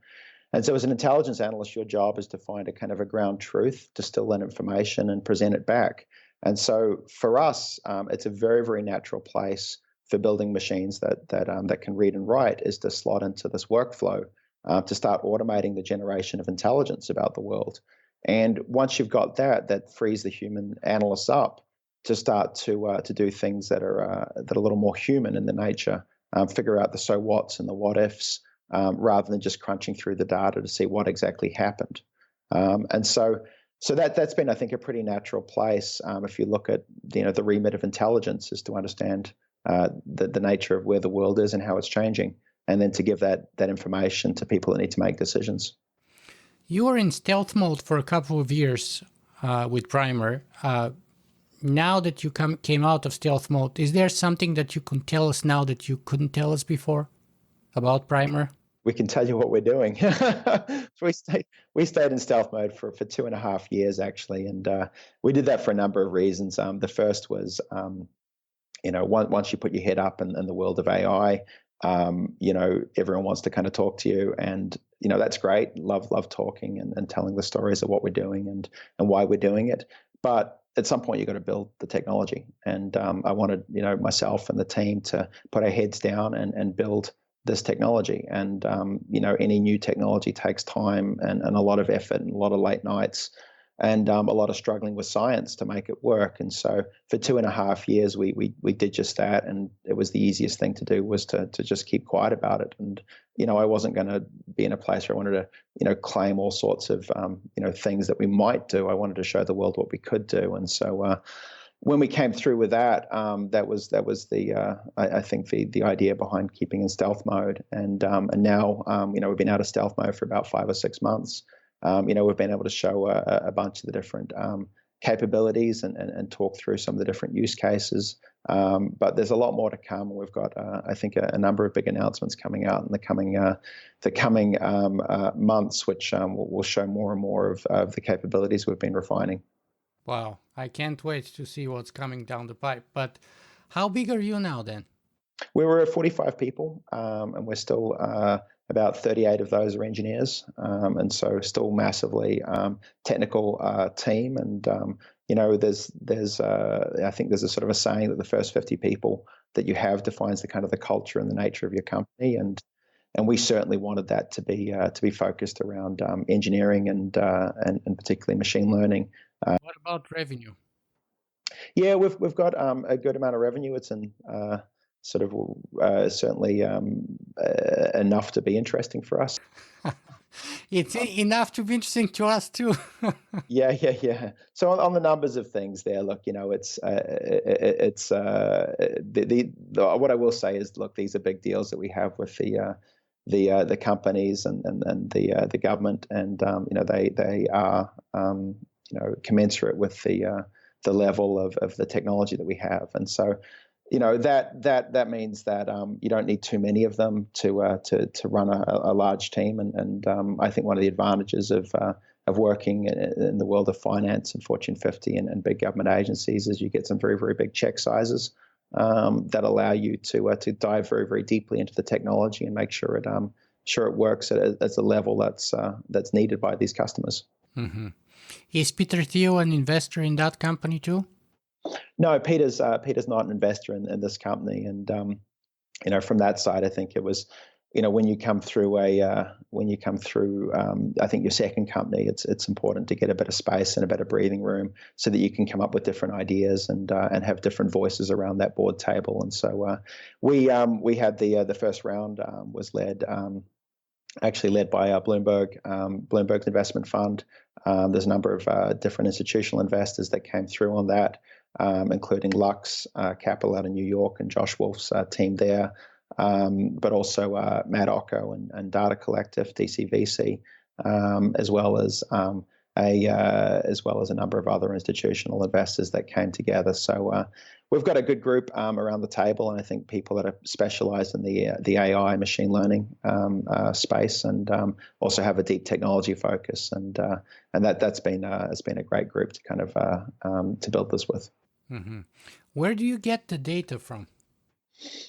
And so as an intelligence analyst, your job is to find a kind of a ground truth, distill that information and present it back. And so for us, it's a very, very natural place for building machines that can read and write, is to slot into this workflow, to start automating the generation of intelligence about the world. And once you've got that, that frees the human analysts up to start to do things that are a little more human in the nature, figure out the so whats and the what ifs, rather than just crunching through the data to see what exactly happened. And so that's been, I think, a pretty natural place. If you look at the remit of intelligence, is to understand the nature of where the world is and how it's changing, and then to give that information to people that need to make decisions. You were in stealth mode for a couple of years with Primer. Now that you came out of stealth mode, is there something that you can tell us now that you couldn't tell us before about Primer? We can tell you what we're doing. So we stayed in stealth mode for 2.5 years, actually, and we did that for a number of reasons. The first was, once you put your head up in the world of AI, everyone wants to kind of talk to you, and that's great. Love talking and telling the stories of what we're doing and why we're doing it. But at some point, you've got to build the technology, and I wanted myself and the team to put our heads down and build this technology. And any new technology takes time and a lot of effort and a lot of late nights and a lot of struggling with science to make it work. And so for 2.5 years, we did just that, and it was the easiest thing to do was to just keep quiet about it. And I wasn't going to be in a place where I wanted to claim all sorts of things that we might do. I wanted to show the world what we could do. And so when we came through with that, that was the I think the idea behind keeping in stealth mode. And now we've been out of stealth mode for about 5 or 6 months. We've been able to show a bunch of the different capabilities and talk through some of the different use cases. But there's a lot more to come. We've got, I think, a number of big announcements coming out in the coming months, which will show more and more of the capabilities we've been refining. Wow, I can't wait to see what's coming down the pipe. But how big are you now then? We were 45 people, and we're still about 38 of those are engineers, and so still massively technical team. And there's I think there's a sort of a saying that the first 50 people that you have defines the kind of the culture and the nature of your company. And we certainly wanted that to be focused around engineering and particularly machine learning. What about revenue? Yeah, we've got a good amount of revenue. It's in certainly enough to be interesting for us. It's enough to be interesting to us too. Yeah. So on the numbers of things there, look, it's what I will say is, look, these are big deals that we have with the companies and the government, and they are commensurate with the level of the technology that we have. And so that means that you don't need too many of them to run a large team. And I think one of the advantages of working in the world of finance and Fortune 50 and big government agencies is you get some very, very big check sizes that allow you to dive very, very deeply into the technology and make sure it works at a level that's needed by these customers. Mm-hmm. Is Peter Thiel an investor in that company too? No, Peter's not an investor in this company. And from that side, I think it was, when you come through I think your second company, it's important to get a bit of space and a bit of breathing room so that you can come up with different ideas and have different voices around that board table. And so we had the first round was led by Bloomberg's investment fund. There's a number of different institutional investors that came through on that, including Lux Capital out in New York and Josh Wolf's team there, but also Matt Ocko and Data Collective, DCVC, as well as a number of other institutional investors that came together. So we've got a good group around the table, and I think people that are specialized in the AI machine learning space, and also have a deep technology focus, and that's been a great group to kind of to build this with. Mm-hmm. Where do you get the data from?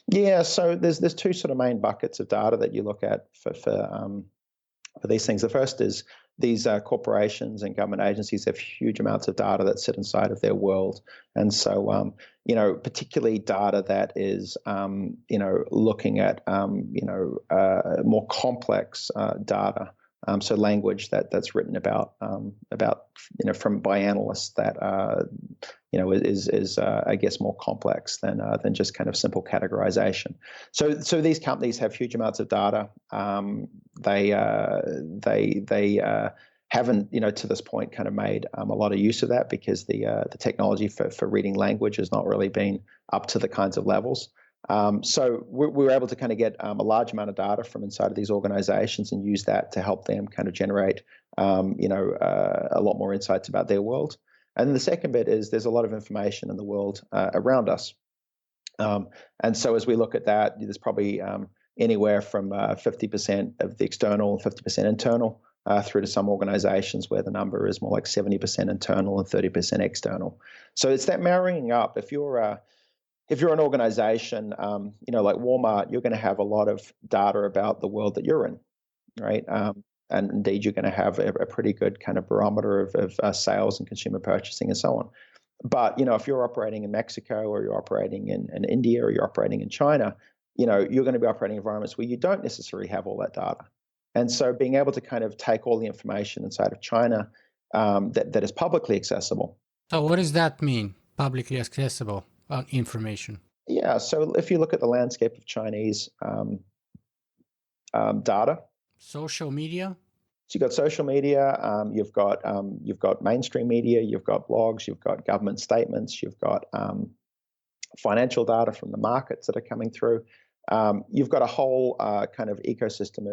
Yeah, so there's two sort of main buckets of data that you look at for these things. The first is these corporations and government agencies have huge amounts of data that sit inside of their world. And so, particularly data that is, looking at, more complex data. So language that's written about from by analysts that is I guess more complex than just kind of simple categorization. So these companies have huge amounts of data. They haven't to this point kind of made a lot of use of that because the technology for reading language has not really been up to the kinds of levels. So we're able to kind of get a large amount of data from inside of these organizations and use that to help them kind of generate, a lot more insights about their world. And the second bit is there's a lot of information in the world around us. And so as we look at that, there's probably anywhere from 50% of the external, 50% internal, through to some organizations where the number is more like 70% internal and 30% external. So it's that marrying up. If you're an organization, like Walmart, you're going to have a lot of data about the world that you're in, right? And indeed, you're going to have a pretty good kind of barometer of sales and consumer purchasing and so on. But, if you're operating in Mexico or you're operating in India or you're operating in China, you're going to be operating in environments where you don't necessarily have all that data. And so being able to kind of take all the information inside of China that is publicly accessible. So what does that mean, publicly accessible information? Yeah, so if you look at the landscape of Chinese data. Social media? So you've got social media, you've got mainstream media, you've got blogs, you've got government statements, you've got financial data from the markets that are coming through. You've got a whole kind of ecosystem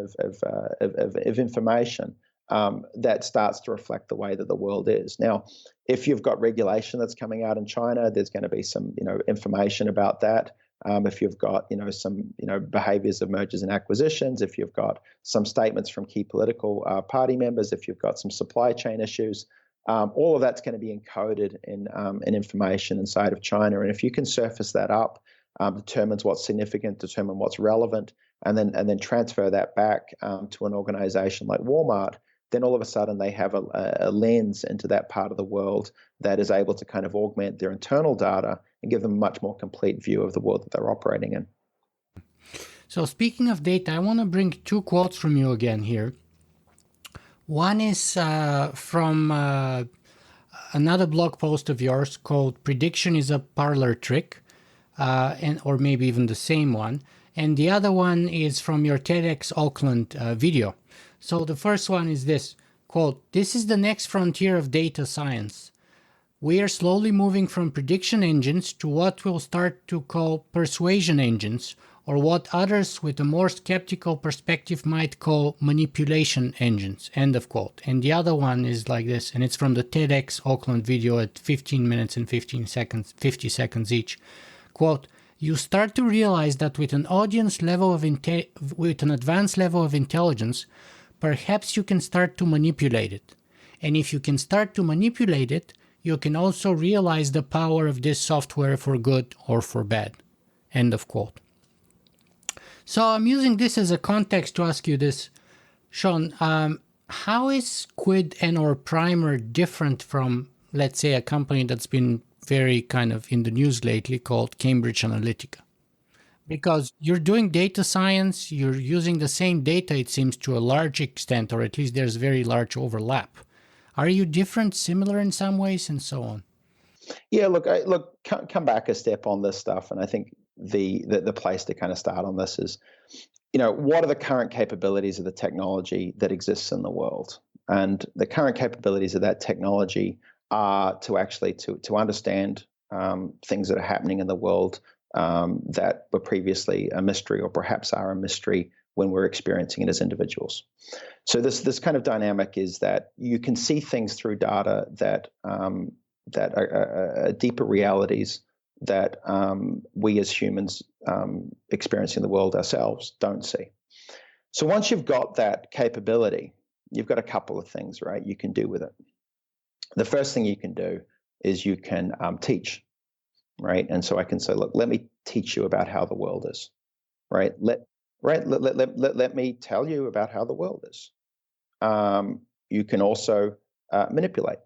of information that starts to reflect the way that the world is. Now, if you've got regulation that's coming out in China, there's going to be some information about that. If you've got some behaviors of mergers and acquisitions, if you've got some statements from key political party members, if you've got some supply chain issues, all of that's going to be encoded in information inside of China. And if you can surface that up, determines what's significant, determine what's relevant, and then transfer that back to an organization like Walmart, then all of a sudden they have a lens into that part of the world that is able to kind of augment their internal data and give them a much more complete view of the world that they're operating in. So speaking of data, I want to bring two quotes from you again here. One is from another blog post of yours called "Prediction is a Parlor Trick," or maybe even the same one. And the other one is from your TEDx Auckland video. So the first one is this, quote, "This is the next frontier of data science. We are slowly moving from prediction engines to what we'll start to call persuasion engines, or what others with a more skeptical perspective might call manipulation engines," end of quote. And the other one is like this, and it's from the TEDx Auckland video at 15 minutes and 50 seconds each. Quote, "You start to realize that with an advanced level of intelligence, perhaps you can start to manipulate it. And if you can start to manipulate it, you can also realize the power of this software for good or for bad," end of quote. So I'm using this as a context to ask you this, Sean. How is Quid and or Primer different from, let's say, a company that's been very kind of in the news lately called Cambridge Analytica? Because you're doing data science, you're using the same data, it seems, to a large extent, or at least there's very large overlap. Are you different, similar in some ways, and so on? Yeah, look, come back a step on this stuff, and I think the place to kind of start on this is, what are the current capabilities of the technology that exists in the world? And the current capabilities of that technology are to actually to understand things that are happening in the world that were previously a mystery, or perhaps are a mystery when we're experiencing it as individuals. So this kind of dynamic is that you can see things through data that are deeper realities that we as humans experiencing the world ourselves don't see. So once you've got that capability, you've got a couple of things, right, you can do with it. The first thing you can do is you can teach, right? And so I can say, look, let me teach you about how the world is, right? Let me tell you about how the world is. You can also manipulate,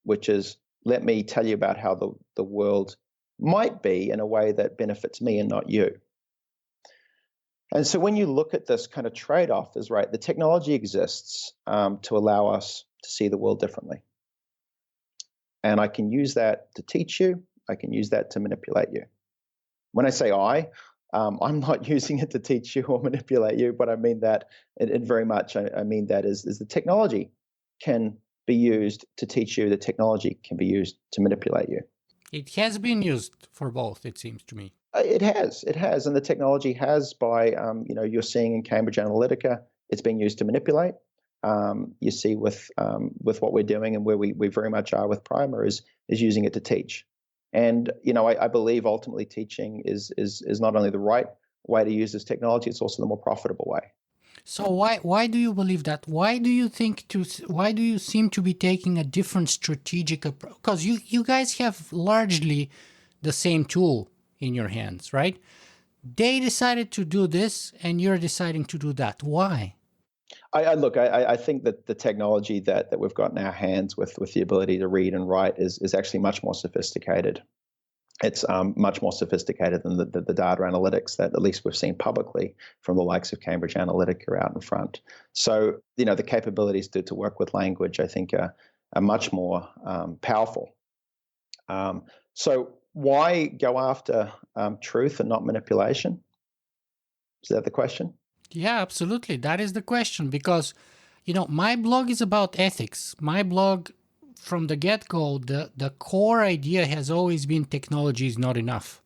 which is let me tell you about how the world might be in a way that benefits me and not you. And so when you look at this kind of trade-off is right, the technology exists to allow us to see the world differently. And I can use that to teach you. I can use that to manipulate you. When I say I'm not using it to teach you or manipulate you, but I mean that it very much, I mean that is the technology can be used to teach you. The technology can be used to manipulate you. It has been used for both, it seems to me. It has, and the technology has by, you're seeing in Cambridge Analytica, it's being used to manipulate. You see with what we're doing and where we very much are with Primer is using it to teach. And I believe ultimately teaching is not only the right way to use this technology, it's also the more profitable way. So why do you believe that? Why do you seem to be taking a different strategic approach? Because you guys have largely the same tool in your hands, right? They decided to do this and you're deciding to do that. Why? I think that the technology that we've got in our hands with the ability to read and write is actually much more sophisticated. It's much more sophisticated than the data analytics that at least we've seen publicly from the likes of Cambridge Analytica out in front. So, the capabilities to work with language, I think, are much more powerful. So why go after truth and not manipulation? Is that the question? Yeah, absolutely. That is the question because, my blog is about ethics. My blog, from the get-go, the core idea has always been technology is not enough.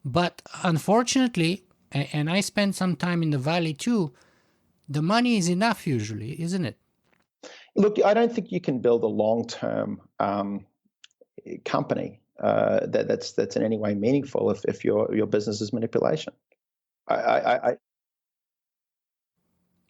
But unfortunately, and I spent some time in the Valley too, the money is enough usually, isn't it? Look, I don't think you can build a long-term company that's in any way meaningful if your business is manipulation.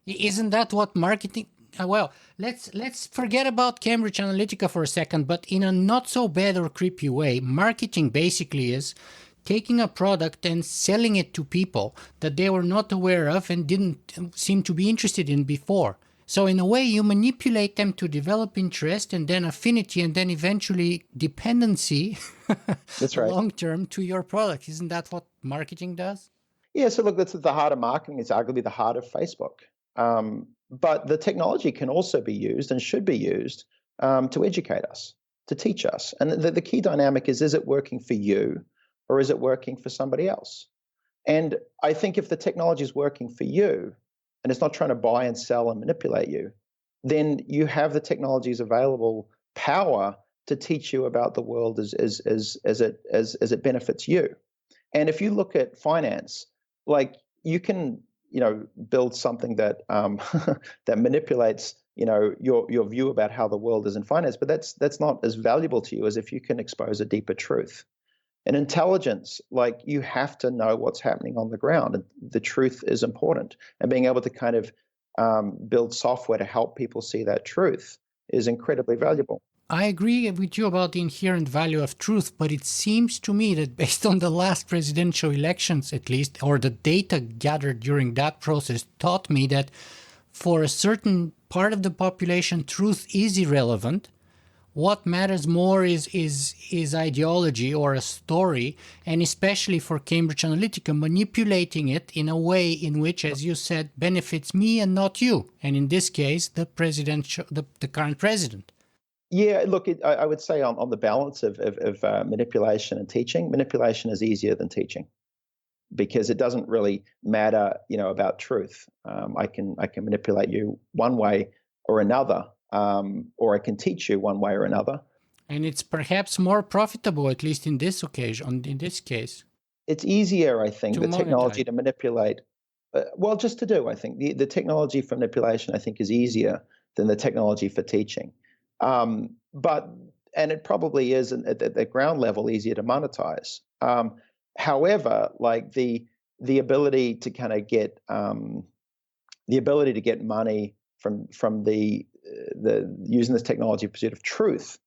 Isn't that what marketing? Well, let's forget about Cambridge Analytica for a second, but in a not so bad or creepy way, marketing basically is taking a product and selling it to people that they were not aware of and didn't seem to be interested in before. So in a way, you manipulate them to develop interest and then affinity and then eventually dependency That's right. long-term to your product. Isn't that what marketing does? Yeah, so look, that's the heart of marketing. It's arguably the heart of Facebook. But the technology can also be used and should be used to educate us, to teach us. And the key dynamic is it working for you or is it working for somebody else? And I think if the technology is working for you and it's not trying to buy and sell and manipulate you, then you have the technology's available power to teach you about the world as it benefits you. And if you look at finance, like you can, build something that that manipulates, your view about how the world is in finance, but that's not as valuable to you as if you can expose a deeper truth. In intelligence, like you have to know what's happening on the ground. And the truth is important, and being able to kind of build software to help people see that truth is incredibly valuable. I agree with you about the inherent value of truth, but it seems to me that based on the last presidential elections, at least, or the data gathered during that process, taught me that for a certain part of the population, truth is irrelevant. What matters more is ideology or a story, and especially for Cambridge Analytica, manipulating it in a way in which, as you said, benefits me and not you. And in this case, the current president. Yeah, look, I would say on the balance of manipulation and teaching, manipulation is easier than teaching because it doesn't really matter, about truth. I can manipulate you one way or another, or I can teach you one way or another. And it's perhaps more profitable, at least in this occasion, in this case. It's easier, I think, the technology monetize. to manipulate. Just to do, I think the technology for manipulation, I think, is easier than the technology for teaching. And it probably is at the ground level easier to monetize. However, like the ability to kind of get money from the using this technology in pursuit of truth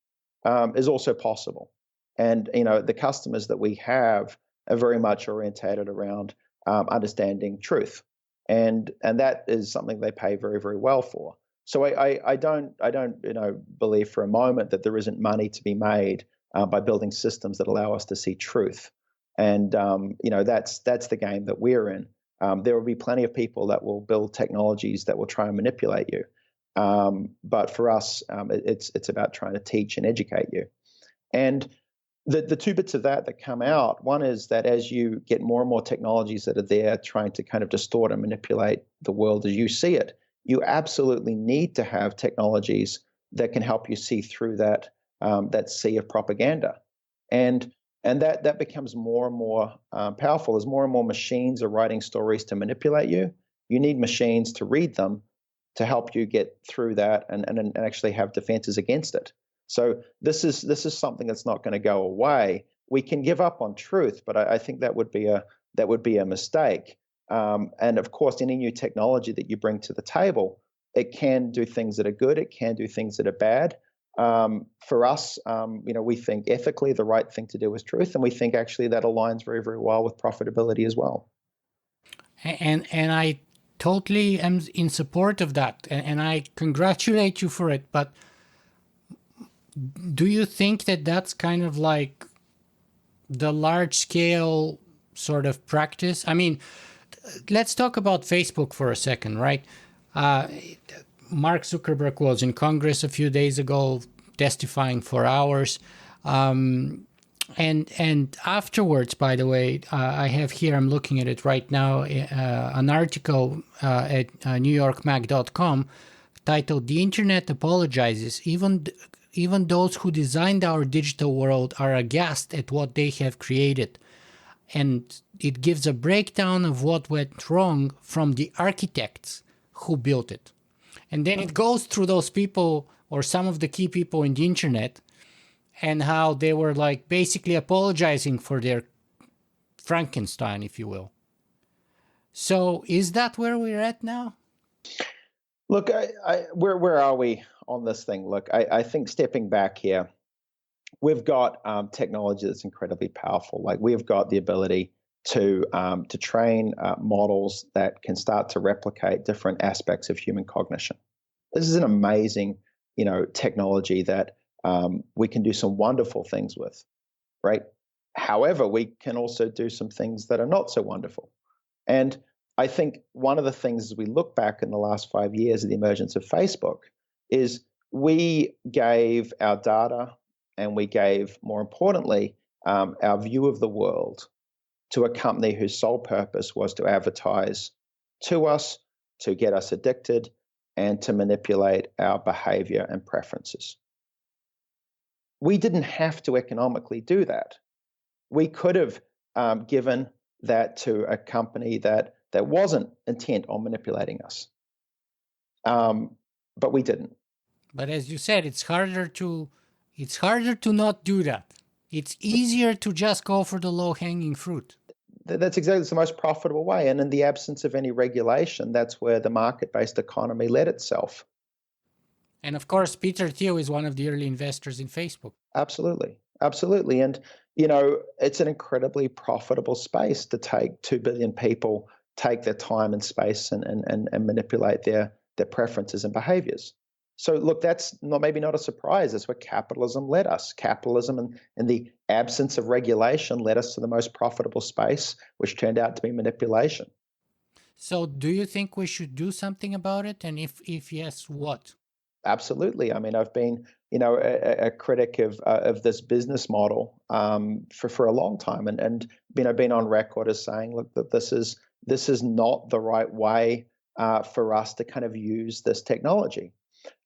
is also possible. And the customers that we have are very much orientated around understanding truth, and that is something they pay very, very well for. So I don't believe for a moment that there isn't money to be made by building systems that allow us to see truth, and that's the game that we're in. There will be plenty of people that will build technologies that will try and manipulate you, but for us, it's about trying to teach and educate you. And the two bits of that come out, one is that as you get more and more technologies that are there trying to kind of distort and manipulate the world as you see it, you absolutely need to have technologies that can help you see through that sea of propaganda. And that becomes more and more powerful as more and more machines are writing stories to manipulate you. You need machines to read them to help you get through that and actually have defenses against it. So this is something that's not going to go away. We can give up on truth, but I think that would be a mistake. And of course, any new technology that you bring to the table, it can do things that are good. It can do things that are bad. For us, we think ethically the right thing to do is truth, and we think actually that aligns very, very well with profitability as well. And I totally am in support of that, and I congratulate you for it. But do you think that that's kind of like the large scale sort of practice? I mean, let's talk about Facebook for a second, right? Mark Zuckerberg was in Congress a few days ago testifying for hours. And afterwards, by the way, I have here, I'm looking at it right now, an article at newyorkmag.com titled "The Internet Apologizes. Even those who designed our digital world are aghast at what they have created." And it gives a breakdown of what went wrong from the architects who built it. And then it goes through those people or some of the key people in the internet and how they were like basically apologizing for their Frankenstein, if you will. So is that where we're at now? Look, where are we on this thing? Look, I think stepping back here, we've got technology that's incredibly powerful. Like we've got the ability to train models that can start to replicate different aspects of human cognition. This is an amazing, technology that we can do some wonderful things with, right? However, we can also do some things that are not so wonderful. And I think one of the things as we look back in the last 5 years of the emergence of Facebook is we gave our data and we gave, more importantly, our view of the world to a company whose sole purpose was to advertise to us, to get us addicted, and to manipulate our behavior and preferences. We didn't have to economically do that. We could have given that to a company that wasn't intent on manipulating us. But we didn't. But as you said, it's harder to not do that. It's easier to just go for the low-hanging fruit. That's exactly the most profitable way. And in the absence of any regulation, that's where the market-based economy led itself. And of course, Peter Thiel is one of the early investors in Facebook. Absolutely. Absolutely. And, it's an incredibly profitable space to take 2 billion people, take their time and space and manipulate their preferences and behaviors. So look, that's maybe not a surprise. That's where capitalism led us. Capitalism and the absence of regulation led us to the most profitable space, which turned out to be manipulation. So do you think we should do something about it? And if yes, what? Absolutely. I mean, I've been, a critic of this business model for a long time, and been on record as saying, look, that this is not the right way for us to kind of use this technology.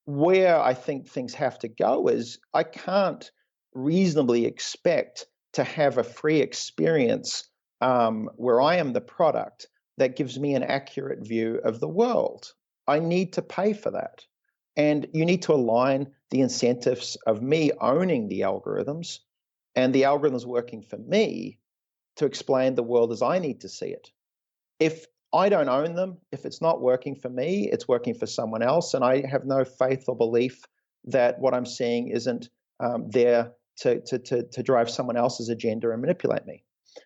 Where I think things have to go is I can't reasonably expect to have a free experience where I am the product that gives me an accurate view of the world. I need to pay for that. And you need to align the incentives of me owning the algorithms and the algorithms working for me to explain the world as I need to see it. If I don't own them, if it's not working for me, it's working for someone else, and I have no faith or belief that what I'm seeing isn't there to drive someone else's agenda and manipulate me.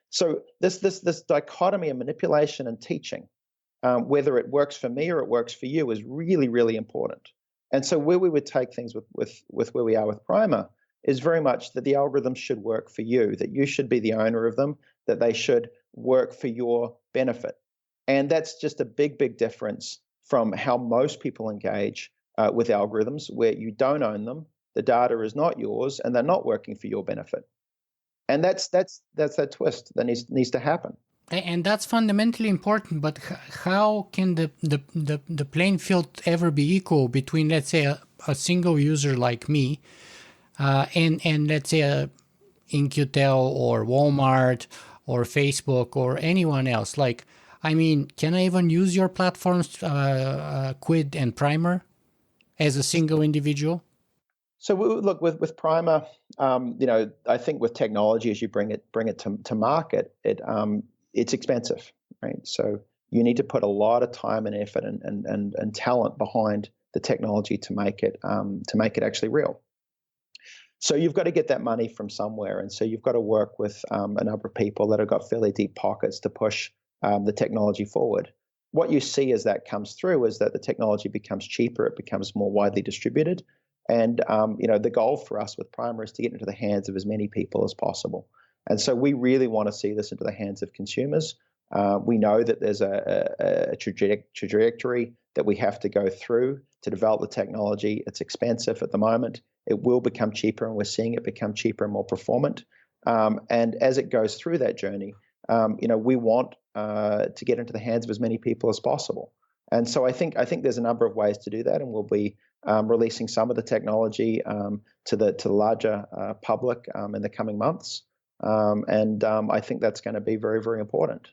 So this dichotomy of manipulation and teaching, whether it works for me or it works for you, is really, really important. And so where we would take things with where we are with Primer is very much that the algorithms should work for you, that you should be the owner of them, that they should work for your benefit. And that's just a big, big difference from how most people engage with algorithms, where you don't own them, the data is not yours, and they're not working for your benefit. And that's that twist that needs to happen. And that's fundamentally important. But how can the playing field ever be equal between, let's say, a single user like me and let's say a In-Q-Tel or Walmart or Facebook or anyone else? Like, I mean, can I even use your platforms, Quid and Primer, as a single individual? So look, with Primer, I think with technology, as you bring it to market, it's expensive, right? So you need to put a lot of time and effort and talent behind the technology to make it actually real. So you've got to get that money from somewhere, and so you've got to work with a number of people that have got fairly deep pockets to push the technology forward. What you see as that comes through is that the technology becomes cheaper, it becomes more widely distributed, and the goal for us with Primer is to get into the hands of as many people as possible. And so we really want to see this into the hands of consumers. We know that there's a trajectory that we have to go through to develop the technology. It's expensive at the moment. It will become cheaper, and we're seeing it become cheaper and more performant. And as it goes through that journey, we want to get into the hands of as many people as possible. And so I think there's a number of ways to do that, and we'll be releasing some of the technology to the larger public in the coming months. I think that's going to be very, very important.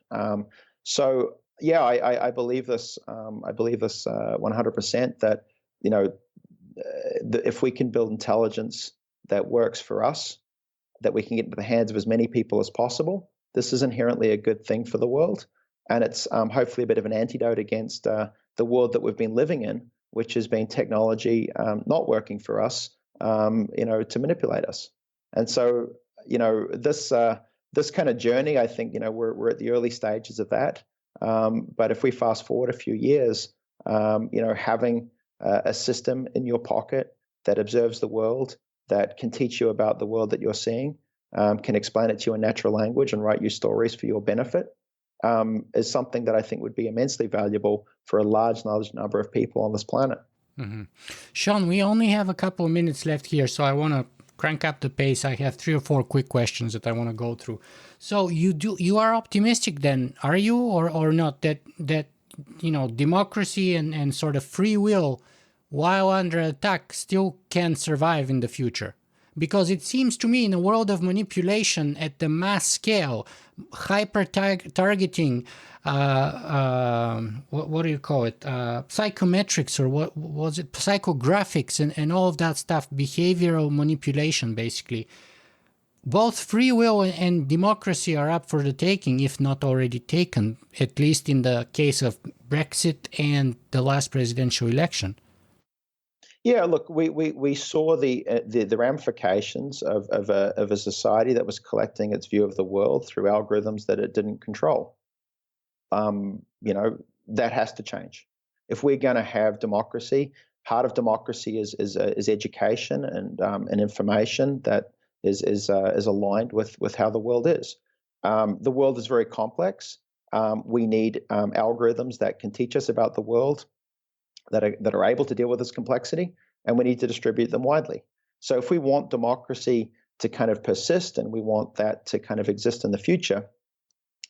So yeah, I believe this. I believe this 100%. That if we can build intelligence that works for us, that we can get into the hands of as many people as possible, this is inherently a good thing for the world, and it's hopefully a bit of an antidote against the world that we've been living in, which has been technology not working for us, to manipulate us. And so this kind of journey, I think we're at the early stages of that. But if we fast forward a few years, having a system in your pocket that observes the world, that can teach you about the world that you're seeing, can explain it to you in natural language and write you stories for your benefit, is something that I think would be immensely valuable for a large number of people on this planet. Mm-hmm. Sean, we only have a couple of minutes left here, so I want to crank up the pace. I have 3 or 4 quick questions that I want to go through. So you are optimistic then, are you, or not, that democracy and sort of free will, while under attack, still can survive in the future? Because it seems to me, in a world of manipulation at the mass scale, hyper targeting, what do you call it, psychometrics, or what was it, psychographics, and all of that stuff, behavioral manipulation, basically. Both free will and democracy are up for the taking, if not already taken, at least in the case of Brexit and the last presidential election. Yeah, look, we saw the ramifications of a society that was collecting its view of the world through algorithms that it didn't control. That has to change. If we're going to have democracy, part of democracy is education and information that is aligned with how the world is. The world is very complex. We need algorithms that can teach us about the world, that are able to deal with this complexity, and we need to distribute them widely. So if we want democracy to kind of persist, and we want that to kind of exist in the future,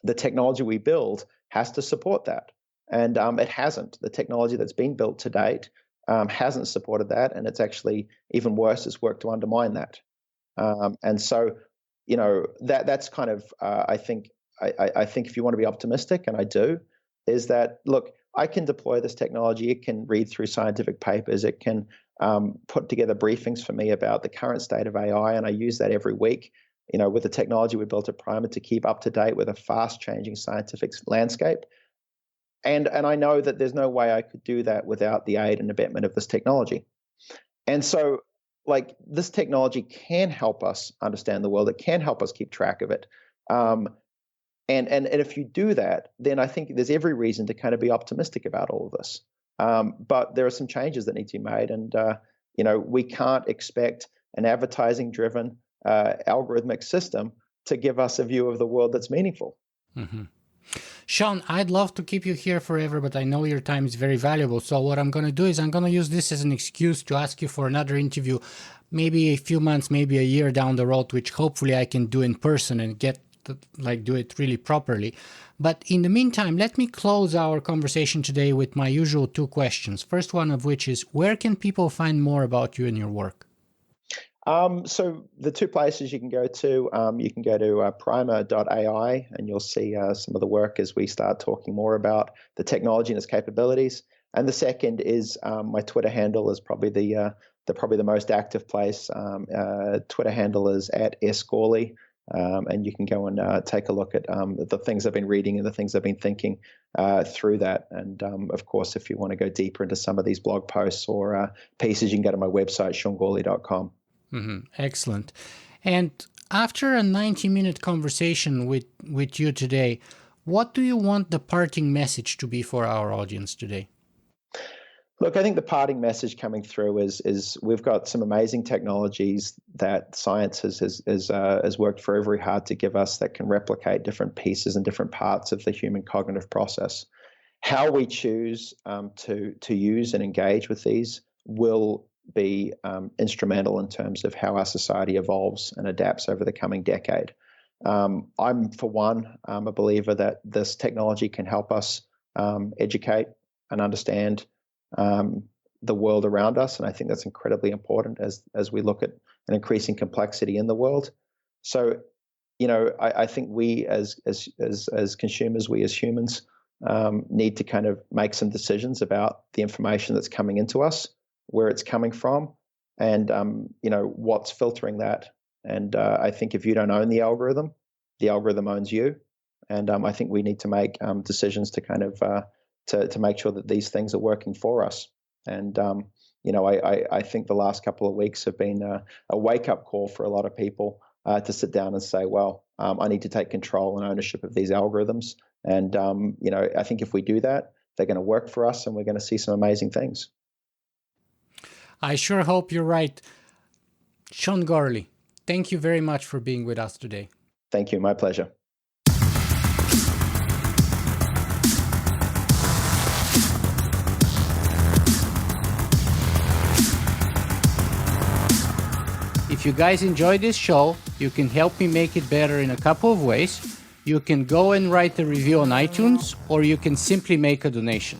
the technology we build has to support that. And it hasn't. The technology that's been built to date hasn't supported that, and it's actually even worse, it's worked to undermine that. And so, that's kind of, I think if you want to be optimistic, and I do, is that, look, I can deploy this technology. It can read through scientific papers. It can put together briefings for me about the current state of AI, and I use that every week, with the technology we built at Primer to keep up to date with a fast-changing scientific landscape. And I know that there's no way I could do that without the aid and abetment of this technology. And so, this technology can help us understand the world. It can help us keep track of it. And if you do that, then I think there's every reason to kind of be optimistic about all of this. But there are some changes that need to be made. And, we can't expect an advertising-driven algorithmic system to give us a view of the world that's meaningful. Mm-hmm. Sean, I'd love to keep you here forever, but I know your time is very valuable. So what I'm going to do is I'm going to use this as an excuse to ask you for another interview, maybe a few months, maybe a year down the road, which hopefully I can do in person and do it really properly. But in the meantime, let me close our conversation today with my usual 2 questions. First one of which is, where can people find more about you and your work? So the 2 places you can go to primer.ai, and you'll see some of the work as we start talking more about the technology and its capabilities. And the second is my Twitter handle is probably the most active place. Twitter handle is @sgourley, and you can go and take a look at the things I've been reading and the things I've been thinking through that. And of course, if you want to go deeper into some of these blog posts or pieces, you can go to my website, seangourley.com. Mm-hmm. Excellent. And after a 90-minute conversation with you today, what do you want the parting message to be for our audience today? Look, I think the parting message coming through is we've got some amazing technologies that science has worked very, very hard to give us that can replicate different pieces and different parts of the human cognitive process. How we choose to use and engage with these will be instrumental in terms of how our society evolves and adapts over the coming decade. I'm, for one, a believer that this technology can help us educate and understand the world around us, and I think that's incredibly important as we look at an increasing complexity in the world. So, I think we as consumers, we as humans, need to kind of make some decisions about the information that's coming into us, where it's coming from, and what's filtering that. And I think if you don't own the algorithm owns you. And I think we need to make decisions to kind of to make sure that these things are working for us. And I think the last couple of weeks have been a wake-up call for a lot of people to sit down and say, well, I need to take control and ownership of these algorithms. And I think if we do that, they're going to work for us, and we're going to see some amazing things. I sure hope you're right. Sean Gourley, thank you very much for being with us today. Thank you. My pleasure. If you guys enjoyed this show, you can help me make it better in a couple of ways. You can go and write a review on iTunes, or you can simply make a donation.